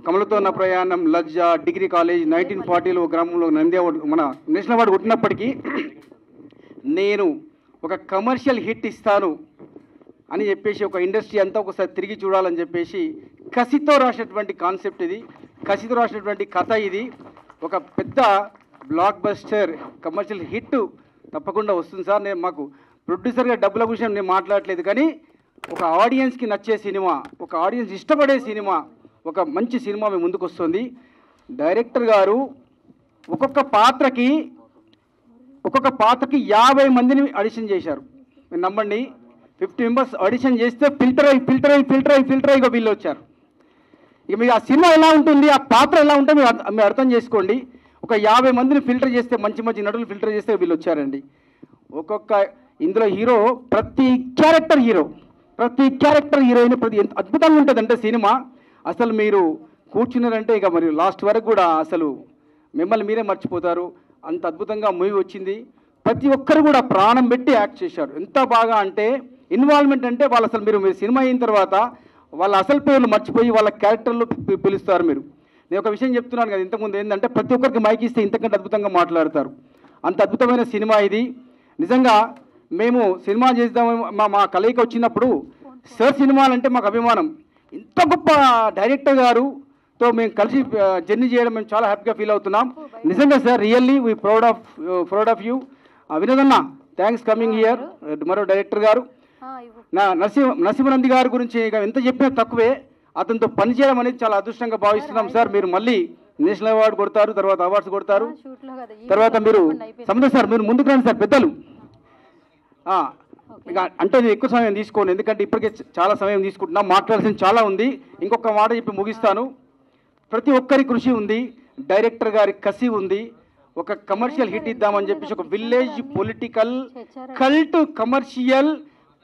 కమలతో ఉన్న ప్రయాణం, లజ్జ, డిగ్రీ కాలేజ్, 1940లో గ్రామంలో నంది అవార్డు, మన నేషనల్ అవార్డు కొట్టినప్పటికీ నేను ఒక కమర్షియల్ హిట్ ఇస్తాను అని చెప్పేసి ఒక ఇండస్ట్రీ అంతా ఒకసారి తిరిగి చూడాలని చెప్పేసి కసితో రాసినటువంటి కాన్సెప్ట్ ఇది, కసితో రాసినటువంటి కథ ఇది. ఒక పెద్ద బ్లాక్ బస్టర్ కమర్షియల్ హిట్ తప్పకుండా వస్తుంది సార్. నేను మాకు ప్రొడ్యూసర్గా డబ్బుల విషయం నేను మాట్లాడలేదు కానీ ఒక ఆడియన్స్కి నచ్చే సినిమా, ఒక ఆడియన్స్ ఇష్టపడే సినిమా, ఒక మంచి సినిమా మేము ముందుకు వస్తుంది. డైరెక్టర్ గారు ఒక్కొక్క పాత్రకి 50 మందిని ఆడిషన్ చేశారు. మీరు నమ్మండి, 50 మెంబర్స్ ఆడిషన్ చేస్తే ఫిల్టర్ అయ్యి వీళ్ళు వచ్చారు. ఇక మీరు ఆ సినిమా ఎలా ఉంటుంది, ఆ పాత్ర ఎలా ఉంటే మీరు అర్థం చేసుకోండి. ఒక 50 మందిని ఫిల్టర్ చేస్తే, మంచి మంచి నటులు ఫిల్టర్ చేస్తే వీళ్ళు వచ్చారండి. ఇందులో హీరో ప్రతి క్యారెక్టర్ హీరోయిన్ ఎంత అద్భుతంగా ఉంటుందంటే సినిమా అసలు మీరు కూర్చున్నారంటే ఇక మరి లాస్ట్ వరకు కూడా అసలు మిమ్మల్ని మీరే మర్చిపోతారు. అంత అద్భుతంగా మూవీ వచ్చింది. ప్రతి ఒక్కరు కూడా ప్రాణం పెట్టి యాక్ట్ చేశారు. ఎంత బాగా అంటే ఇన్వాల్వ్మెంట్ అంటే వాళ్ళు అసలు మీరు సినిమా అయిన తర్వాత వాళ్ళ అసలు పేర్లు మర్చిపోయి వాళ్ళ క్యారెక్టర్లు పిలుస్తారు. నేను ఒక విషయం చెప్తున్నాను కదా ఇంతకుముందు, ఏంటంటే ప్రతి ఒక్కరికి మైక్ ఇస్తే ఇంతకంటే అద్భుతంగా మాట్లాడతారు. అంత అద్భుతమైన సినిమా ఇది. నిజంగా మేము సినిమా చేద్దామని మా కలయిక వచ్చినప్పుడు సార్ సినిమాలంటే మాకు అభిమానం. ఇంత గొప్ప డైరెక్టర్ గారుతో మేము కలిసి జర్నీ చేయడం మేము చాలా హ్యాపీగా ఫీల్ అవుతున్నాం. నిజంగా sir, really we proud of you. వినోదన్న, థ్యాంక్స్ కమింగ్ హియర్. మరో డైరెక్టర్ గారు నరసింహనంది గారి గురించి ఇక ఎంత చెప్పినా తక్కువే. అతనితో పనిచేయడం అనేది చాలా అదృష్టంగా భావిస్తున్నాం సార్. మీరు మళ్ళీ నేషనల్ అవార్డు కొడతారు, తర్వాత అవార్డ్స్ కొడతారు, తర్వాత మీరు సముద్ర సార్ మీరు ముందుకు రండి సార్. పెద్దలు ఇక అంటే నేను ఎక్కువ సమయం తీసుకోను, ఎందుకంటే ఇప్పటికే చాలా సమయం తీసుకుంటున్నాం. మాట్లాడాల్సింది చాలా ఉంది. ఇంకొక మాట చెప్పి ముగిస్తాను. ప్రతి ఒక్కరి కృషి ఉంది, డైరెక్టర్ గారి కసి ఉంది. ఒక కమర్షియల్ హిట్ ఇద్దామని చెప్పేసి ఒక village political cult commercial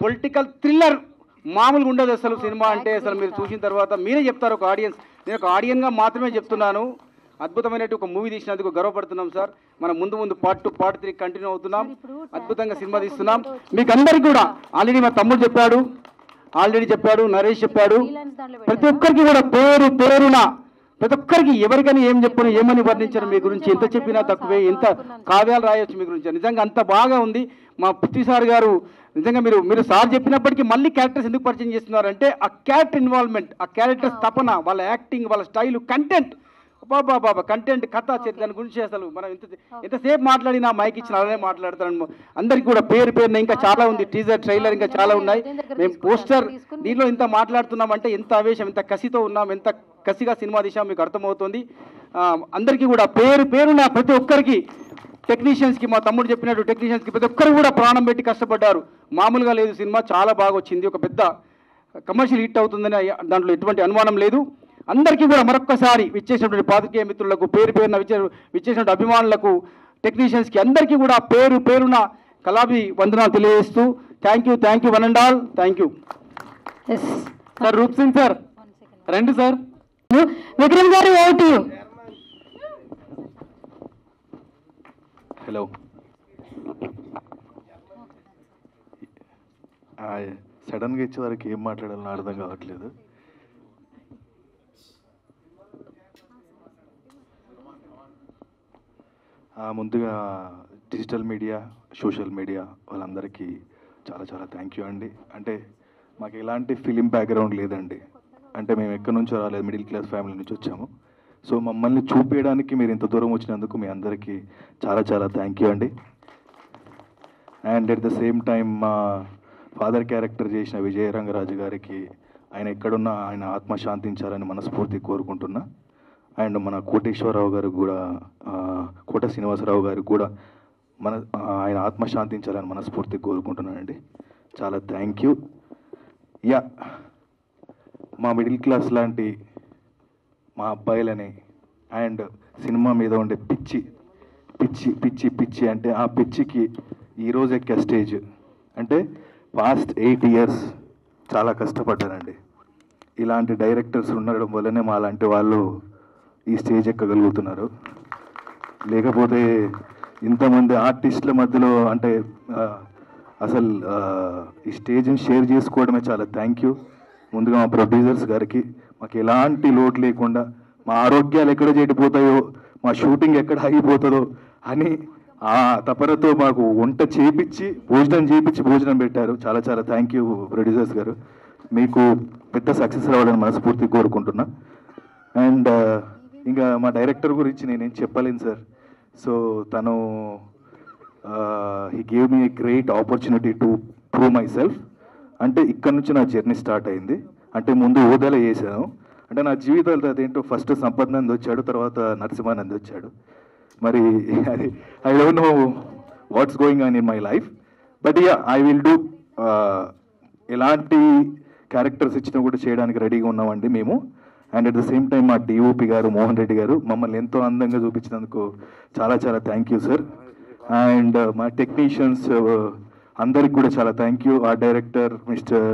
political thriller మామూలుగా ఉండదు అసలు సినిమా అంటే. అసలు మీరు చూసిన తర్వాత మీరే చెప్తారు ఒక ఆడియన్స్. నేను ఒక ఆడియన్గా మాత్రమే చెప్తున్నాను. అద్భుతమైనటువంటి ఒక మూవీ తీసినందుకు గర్వపడుతున్నాం సార్. మనం ముందు పార్ట్ 2, పార్ట్ 3 కంటిన్యూ అవుతున్నాం. అద్భుతంగా సినిమా తీస్తున్నాం. మీకు అందరికీ కూడా ఆల్రెడీ మా తమ్ముడు చెప్పాడు, నరేష్ చెప్పాడు. ప్రతి ఒక్కరికి కూడా పేరున ప్రతి ఒక్కరికి ఎవరికైనా ఏం చెప్పను, ఏమని వర్ణించరు మీ గురించి. ఎంత చెప్పినా తక్కువే, ఎంత కావ్యాలు రాయొచ్చు మీ గురించి. నిజంగా అంత బాగా ఉంది. మా పృథ్వీ సార్ గారు నిజంగా మీరు సార్ చెప్పినప్పటికీ మళ్ళీ క్యారెక్టర్స్ ఎందుకు పరిచయం చేస్తున్నారంటే ఆ క్యారెక్టర్ ఇన్వాల్వ్మెంట్, ఆ క్యారెక్టర్స్ తపన, వాళ్ళ యాక్టింగ్, వాళ్ళ స్టైలు, కంటెంట్, బాబా కంటెంట్, కథ, దాని గురించి అసలు మనం ఎంతసేపు మాట్లాడినా మైక్ ఇచ్చిన అలానే మాట్లాడతాను. అందరికీ కూడా పేరున ఇంకా చాలా ఉంది. టీజర్, ట్రైలర్ ఇంకా చాలా ఉన్నాయి. మేము పోస్టర్ దీనిలో ఇంత మాట్లాడుతున్నామంటే ఎంత ఆవేశం, ఎంత కసితో ఉన్నాం, ఎంత కసిగా సినిమా తీసాం మీకు అర్థమవుతుంది. అందరికీ కూడా పేరున ప్రతి ఒక్కరికి, టెక్నీషియన్స్కి, మా తమ్ముడు చెప్పినట్టు టెక్నీషియన్స్కి ప్రతి ఒక్కరు కూడా ప్రాణం పెట్టి కష్టపడ్డారు. మామూలుగా లేదు సినిమా, చాలా బాగా వచ్చింది. ఒక పెద్ద కమర్షియల్ హిట్ అవుతుందని దాంట్లో ఎటువంటి అనుమానం లేదు. అందరికీ కూడా మరొక్కసారి విచ్చేసినటువంటి పాత్రికేయ మిత్రులకు, పేరున విచ్చేసినటువంటి అభిమానులకు, టెక్నీషియన్స్కి అందరికీ కూడా పేరున కళాభి వందనాలు తెలియజేస్తూ thank you one and all. Thank you sir. Roop Singh sir రండి సార్. విక్రమ్ గారు ఓటు. హలో, సడన్గా ఇచ్చే వారికి ఏం మాట్లాడాలని అర్థం కావట్లేదు. ముందుగా డిజిటల్ మీడియా, సోషల్ మీడియా వాళ్ళందరికీ చాలా చాలా థ్యాంక్ యూ అండి. అంటే మాకు ఎలాంటి ఫిలిం బ్యాక్గ్రౌండ్ లేదండి. అంటే మేము ఎక్కడి నుంచో రాలేదు, మిడిల్ క్లాస్ ఫ్యామిలీ నుంచి వచ్చాము. సో మమ్మల్ని చూపించడానికి మీరు ఇంత దూరం వచ్చినందుకు మీ అందరికీ చాలా చాలా థ్యాంక్ యూ అండి. And at the same time మా ఫాదర్ క్యారెక్టర్ చేసిన విజయ రంగరాజు గారికి ఆయన ఎక్కడున్నా ఆయన ఆత్మ శాంతించాలని మనస్ఫూర్తి కోరుకుంటున్నా. అండ్ మన కోటేశ్వరరావు గారు కూడా, కోట శ్రీనివాసరావు గారికి కూడా ఆయన ఆత్మ శాంతించాలని మనస్ఫూర్తి కోరుకుంటున్నానండి. చాలా థ్యాంక్ యూ. యా, మా మిడిల్ క్లాస్ లాంటి మా అబ్బాయిలని అండ్ సినిమా మీద ఉండే పిచ్చి పిచ్చి పిచ్చి పిచ్చి అంటే ఆ పిచ్చికి ఈరోజు ఎక్కే స్టేజ్ అంటే పాస్ట్ 8 years చాలా కష్టపడ్డానండి. ఇలాంటి డైరెక్టర్స్ ఉండడం వల్లనే మా లాంటి వాళ్ళు ఈ స్టేజ్ ఎక్కగలుగుతున్నారు. లేకపోతే ఇంతమంది ఆర్టిస్టుల మధ్యలో అంటే అసలు ఈ స్టేజ్ని షేర్ చేసుకోవడమే చాలా థ్యాంక్ యూ. ముందుగా మా ప్రొడ్యూసర్స్ గారికి మాకు ఎలాంటి లోటు లేకుండా మా ఆరోగ్యాలు ఎక్కడ చెడిపోతాయో, మా షూటింగ్ ఎక్కడ ఆగిపోతుందో అని ఆ తపనతో మాకు వంట చేపించి భోజనం పెట్టారు. చాలా చాలా థ్యాంక్ యూ ప్రొడ్యూసర్స్ గారు. మీకు పెద్ద సక్సెస్ రావాలని మనస్ఫూర్తి కోరుకుంటున్నా. అండ్ ఇంకా మా డైరెక్టర్ గురించి నేనేం చెప్పలేను సార్. సో తను he gave me a great opportunity to prove my self. అంటే ఇక్కడ నుంచి నా జర్నీ స్టార్ట్ అయింది. అంటే ముందు ఓదల చేశాను. అంటే నా జీవితంలో అదేంటో ఫస్ట్ సంపదనంద్ వచ్చాడు, తర్వాత నరసింహానంద్ వచ్చాడు. మరి అది I don't know what's going on in my life. But yeah, I will do. ఎలాంటి క్యారెక్టర్స్ ఇచ్చినా కూడా చేయడానికి రెడీగా ఉన్నామండి మేము. And at the same time మా డిఓపి గారు మోహన్ రెడ్డి గారు మమ్మల్ని ఎంతో అందంగా చూపించినందుకు చాలా చాలా థ్యాంక్ యూ సార్. అండ్ మా టెక్నీషియన్స్ అందరికి కూడా చాలా థ్యాంక్ యూ. ఆ డైరెక్టర్ మిస్టర్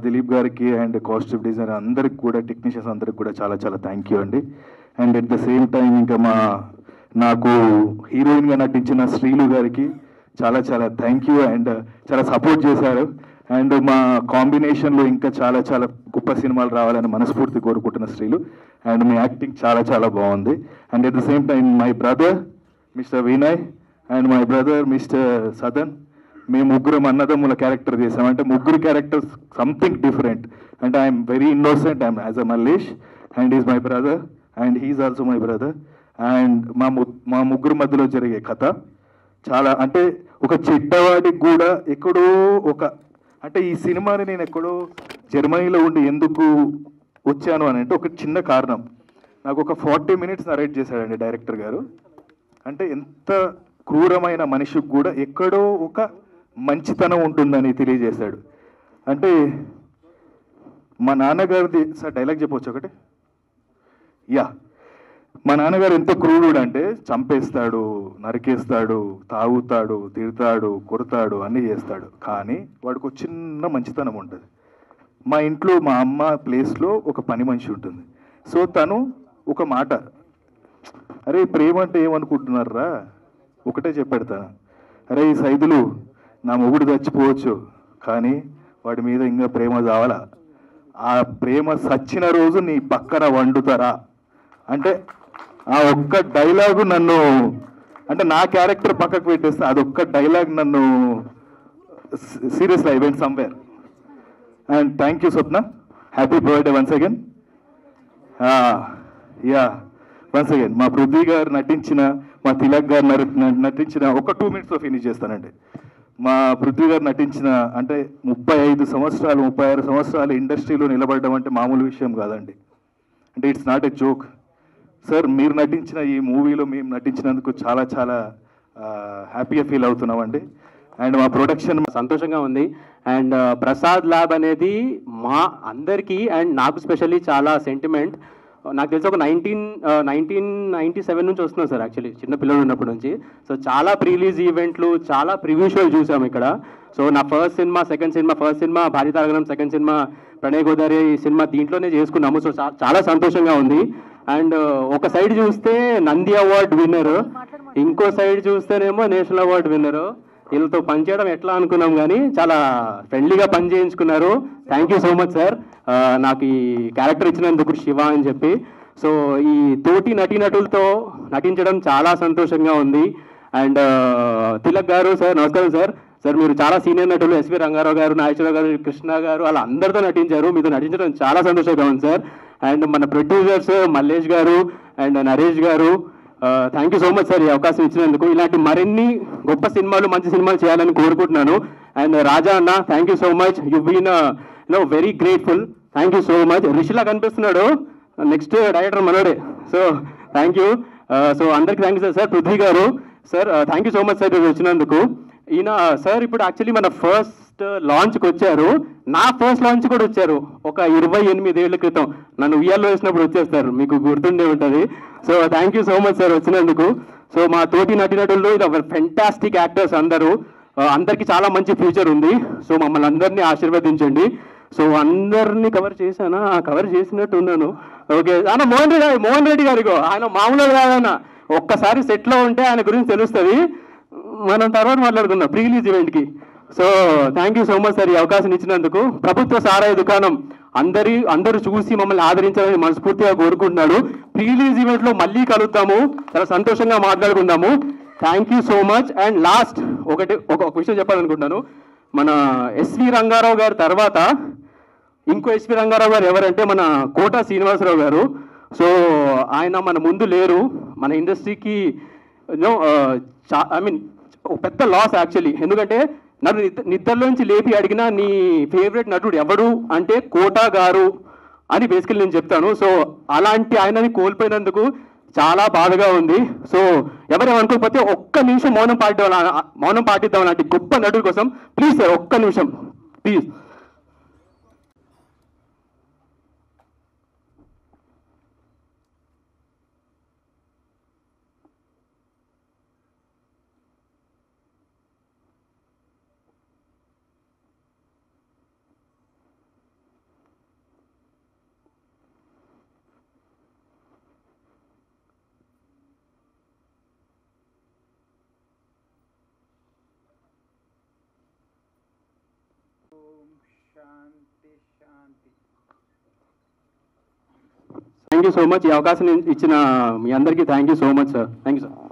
దిలీప్ గారికి అండ్ కాస్ట్యూమ్ డిజైనర్ అందరికి కూడా, టెక్నీషియన్స్ అందరికి కూడా చాలా చాలా థ్యాంక్ యూ అండి. And at the same time ఇంకా నాకు హీరోయిన్గా నటించిన శ్రీలు గారికి చాలా చాలా థ్యాంక్ యూ. అండ్ చాలా సపోర్ట్ చేశారు. అండ్ మా కాంబినేషన్లో ఇంకా చాలా చాలా గొప్ప సినిమాలు రావాలని మనస్ఫూర్తి కోరుకుంటున్న శ్రీలు. అండ్ మీ యాక్టింగ్ చాలా చాలా బాగుంది. And at the same time my brother mister Vinay and my brother mister Sadan, మేము ముగ్గురం అన్నదమ్ముల క్యారెక్టర్ చేసామంటే ముగ్గురు క్యారెక్టర్స్ సంథింగ్ డిఫరెంట్. అంటే I'm very innocent, I'm as a Mallesh and is my brother and he is also my brother. And మా ముగ్గురు మధ్యలో జరిగే కథ చాలా అంటే ఒక చెడ్డవాడికి కూడా ఎక్కడో ఒక అంటే ఈ సినిమాని నేను ఎక్కడో జర్మనీలో ఉండి ఎందుకు వచ్చాను అని అంటే ఒక చిన్న కారణం. నాకు ఒక 40 minutes నరేట్ చేశాడండి డైరెక్టర్ గారు. అంటే ఎంత క్రూరమైన మనిషికి కూడా ఎక్కడో ఒక మంచితనం ఉంటుందని తెలియజేశాడు. అంటే మా నాన్నగారిది సార్ డైలాగ్ చెప్పవచ్చు ఒకటి. యా, మా నాన్నగారు ఎంత క్రూరుడు అంటే చంపేస్తాడు, నరికేస్తాడు, తాగుతాడు, తిడతాడు, కొడతాడు, అన్నీ చేస్తాడు. కానీ వాడికి ఒక చిన్న మంచితనం ఉంటుంది. మా ఇంట్లో మా అమ్మ ప్లేస్లో ఒక పని మనిషి ఉంటుంది. సో తను ఒక మాట, అరే ప్రేమ అంటే ఏమనుకుంటున్నారా, ఒకటే చెప్పెడతాను, అరే ఈ సైదులు నా మొగుడు చచ్చిపోవచ్చు కానీ వాడి మీద ఇంకా ప్రేమ చావాలా, ఆ ప్రేమ సచ్చిన రోజు నీ పక్కన వండుతారా అంటే ఆ ఒక్క డైలాగు నన్ను అంటే నా క్యారెక్టర్ పక్కకు పెట్టేస్తే అదొక్క డైలాగ్ నన్ను seriously I went somewhere. And thank you Swapna, happy birthday once again. Yeah, once again మా పృథ్వీ గారు నటించిన, మా తిలక్ గారు నటించిన ఒక 2 minutesలో ఫినిష్ చేస్తానండి. మా పృథ్వీ గారు నటించిన అంటే 35 సంవత్సరాలు 36 సంవత్సరాలు ఇండస్ట్రీలో నిలబడడం అంటే మామూలు విషయం కాదండి. అంటే it's not a joke sir. మీరు నటించిన ఈ మూవీలో మేము నటించినందుకు చాలా చాలా హ్యాపీగా ఫీల్ అవుతున్నామండి. అండ్ మా ప్రొడక్షన్ సంతోషంగా ఉంది. అండ్ ప్రసాద్ ల్యాబ్ అనేది మా అందరికీ అండ్ నాకు స్పెషల్లీ చాలా సెంటిమెంట్. నాకు తెలిసి ఒక 1997 నుంచి వస్తున్నాం సార్, యాక్చువల్లీ చిన్న పిల్లలు ఉన్నప్పటి నుంచి. సో చాలా ప్రీలీజ్ ఈవెంట్లు, చాలా ప్రివ్యూ షోలు చూసాము ఇక్కడ. సో నా ఫస్ట్ సినిమా భారీతారగణం, సెకండ్ సినిమా ప్రణయ్ గోదావరి, ఈ సినిమా దీంట్లోనే చేసుకున్నాము. సో చాలా సంతోషంగా ఉంది. అండ్ ఒక సైడ్ చూస్తే నంది అవార్డ్ విన్నర్, ఇంకో సైడ్ చూస్తేనేమో నేషనల్ అవార్డ్ విన్నర్. వీళ్ళతో పనిచేయడం ఎట్లా అనుకున్నాం కానీ చాలా ఫ్రెండ్లీగా పని చేయించుకున్నారు. Thank you so much sir నాకు ఈ క్యారెక్టర్ ఇచ్చినందుకు, శివ అని చెప్పి. సో ఈ తోటి నటీనటులతో నటించడం చాలా సంతోషంగా ఉంది. అండ్ తిలక్ గారు సార్, నమస్కారం సార్. సార్ మీరు చాలా సీనియర్ నటులు, ఎస్వి రంగారావు గారు, నాగేశ్వరరావు గారు, కృష్ణ గారు అలా అందరితో నటించారు. మీతో నటించడం చాలా సంతోషంగా ఉంది సార్. అండ్ మన ప్రొడ్యూసర్స్ మల్లేష్ గారు అండ్ నరేష్ గారు, thank you so much sir ఈ అవకాశం ఇచ్చినందుకు. ఇలాంటి మరిన్ని గొప్ప సినిమాలు, మంచి సినిమాలు చేయాలని కోరుకుంటున్నాను. అండ్ రాజా అన్న, thank you so much, you been very grateful. Thank you so much. రిషిలా కనిపిస్తున్నాడు, నెక్స్ట్ డైరెక్టర్ మనోడే. So thank you. సో అందరికి thank you sir. Sir Prithvi గారు sir, thank you so much sir వచ్చినందుకు. ఈయన సార్ ఇప్పుడు యాక్చువల్లీ మన ఫస్ట్ లాంచ్కి వచ్చారు, నా ఫస్ట్ లాంచ్ కూడా వచ్చారు ఒక 28 ఏళ్ల క్రితం. నన్ను ఉయ్యాల్లో వేసినప్పుడు వచ్చేస్తారు, మీకు గుర్తుండే ఉంటుంది. So thank you so much sir వచ్చినందుకు. సో మా తోటి నటీనటుల్లో ఇది ఫెంటాస్టిక్ యాక్టర్స్ అందరూ, అందరికీ చాలా మంచి ఫ్యూచర్ ఉంది. సో మమ్మల్ని అందరినీ ఆశీర్వదించండి. సో అందరినీ కవర్ చేశానా? కవర్ చేసినట్టు ఉన్నాను. ఓకే అన్న, మోహన్ రెడ్డి గారిగో ఆయన మామూలుగా కాదన్న, ఒక్కసారి సెట్లో ఉంటే ఆయన గురించి తెలుస్తుంది. మనం తర్వాత మాట్లాడుకుందాం ప్రీ రిలీజ్ ఈవెంట్కి. So thank you so much sir ఈ అవకాశం ఇచ్చినందుకు. ప్రభుత్వ సారాయి దుకాణం అందరూ చూసి మమ్మల్ని ఆదరించాలని మనస్ఫూర్తిగా కోరుకుంటున్నాడు. ప్రీ రిలీజ్ ఈవెంట్లో మళ్ళీ కలుద్దాము, చాలా సంతోషంగా మాట్లాడుకుందాము. Thank you so much. And last ఒక విషయం చెప్పాలనుకుంటున్నాను. మన ఎస్వి రంగారావు గారి తర్వాత ఇంకో ఎస్వి రంగారావు గారు ఎవరంటే మన కోట శ్రీనివాసరావు గారు. సో ఆయన మన ముందు లేరు, మన ఇండస్ట్రీకి పెద్ద లాస్ యాక్చువల్లీ. ఎందుకంటే నన్ను నిద్రలోంచి లేపి అడిగినా నీ ఫేవరెట్ నటుడు ఎవడు అంటే కోట గారు అని బేసికల్లీ నేను చెప్తాను. సో అలాంటి ఆయనని కోల్పోయినందుకు చాలా బాధగా ఉంది. సో ఎవరేమనుకోకపోతే ఒక్క నిమిషం మౌనం పాటిద్దాం అలాంటి గొప్ప నటుడి కోసం. ప్లీజ్ సార్ ఒక్క నిమిషం please. Thank you so much ఈ అవకాశం ఇచ్చిన మీ అందరికీ thank you so much sir. Thank you sir.